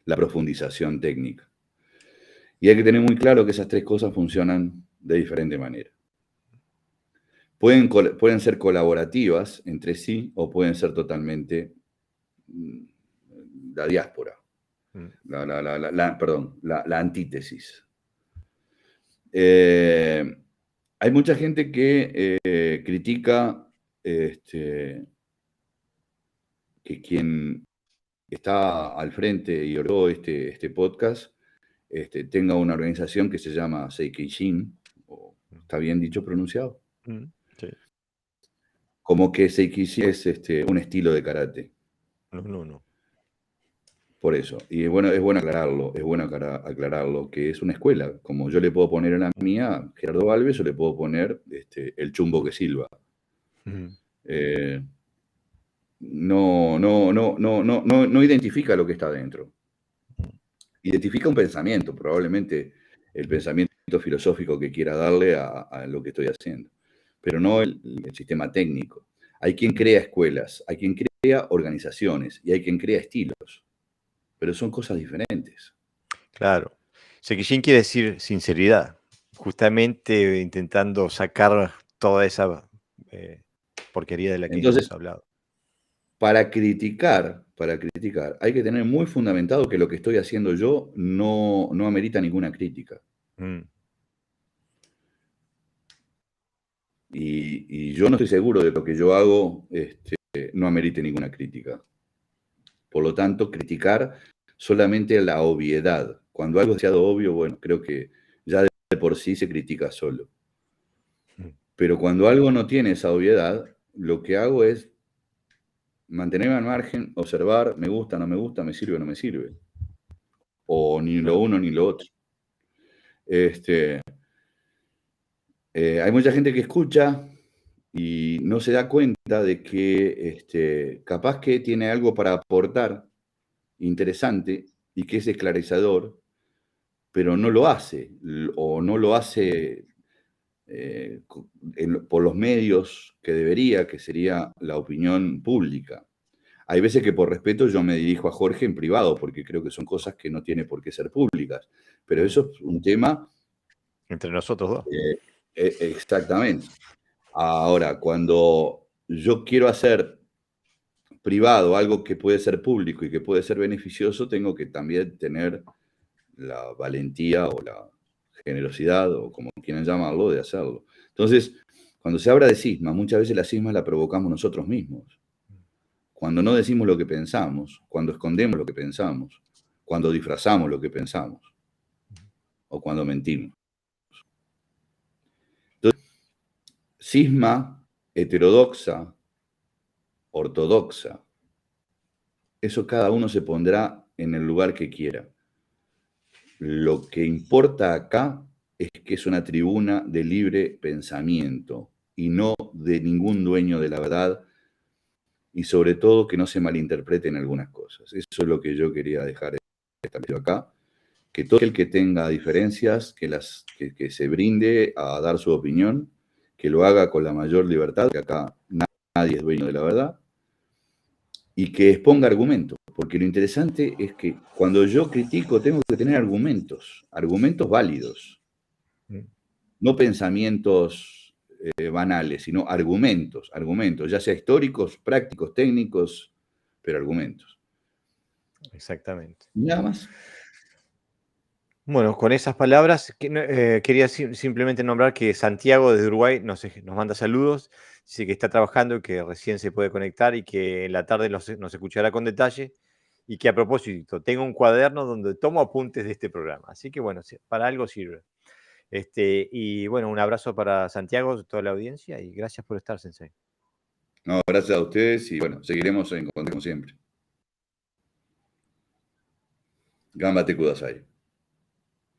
la profundización técnica. Y hay que tener muy claro que esas tres cosas funcionan de diferente manera. Pueden ser colaborativas entre sí o pueden ser totalmente la diáspora, la antítesis. Hay mucha gente que critica que quien está al frente y oró este podcast tenga una organización que se llama Seikishin, ¿está bien dicho pronunciado? Sí. Como que Seikishin es un estilo de karate. No. Por eso. Y bueno, es bueno aclararlo, que es una escuela. Como yo le puedo poner en la mía, Gerardo Alves, o le puedo poner el Chumbo que Silva. No identifica lo que está dentro. Identifica un pensamiento, probablemente el pensamiento filosófico que quiera darle a lo que estoy haciendo, pero no el sistema técnico. Hay quien crea escuelas, hay quien crea organizaciones y hay quien crea estilos, pero son cosas diferentes. Claro. Sekishin quiere decir sinceridad, justamente intentando sacar toda esa porquería de la que Entonces, hemos hablado. para criticar, hay que tener muy fundamentado que lo que estoy haciendo yo no amerita ninguna crítica. Y yo no estoy seguro de que lo que yo hago no amerite ninguna crítica. Por lo tanto, criticar solamente la obviedad. Cuando algo es demasiado obvio, bueno, creo que ya de por sí se critica solo. Pero cuando algo no tiene esa obviedad, lo que hago es mantenerme al margen, observar, me gusta, no me gusta, me sirve, no me sirve. O ni lo uno ni lo otro. Hay mucha gente que escucha y no se da cuenta de que capaz que tiene algo para aportar interesante y que es esclarecedor, pero no lo hace, o no lo hace por los medios que debería, que sería la opinión pública. Hay veces que por respeto yo me dirijo a Jorge en privado, porque creo que son cosas que no tienen por qué ser públicas, pero eso es un tema... Entre nosotros dos. Exactamente. Ahora, cuando yo quiero hacer privado algo que puede ser público y que puede ser beneficioso, tengo que también tener la valentía o la generosidad, o como quieran llamarlo, de hacerlo. Entonces, cuando se habla de cisma, muchas veces la cisma la provocamos nosotros mismos. Cuando no decimos lo que pensamos, cuando escondemos lo que pensamos, cuando disfrazamos lo que pensamos, o cuando mentimos. Entonces, cisma heterodoxa, ortodoxa, eso cada uno se pondrá en el lugar que quiera. Lo que importa acá es que es una tribuna de libre pensamiento y no de ningún dueño de la verdad, y sobre todo que no se malinterpreten algunas cosas. Eso es lo que yo quería dejar establecido acá, que todo el que tenga diferencias, que se brinde a dar su opinión, que lo haga con la mayor libertad, que acá nadie es dueño de la verdad, y que exponga argumentos, porque lo interesante es que cuando yo critico tengo que tener argumentos válidos, no pensamientos banales, sino argumentos, ya sea históricos, prácticos, técnicos, pero argumentos. Exactamente. Nada más. Bueno, con esas palabras quería simplemente nombrar que Santiago desde Uruguay nos manda saludos, dice que está trabajando y que recién se puede conectar y que en la tarde nos escuchará con detalle, y que a propósito tengo un cuaderno donde tomo apuntes de este programa. Así que bueno, para algo sirve. Y bueno, un abrazo para Santiago, toda la audiencia, y gracias por estar, Sensei. No, gracias a ustedes y bueno, seguiremos en contacto como siempre. Gambate Kudasai.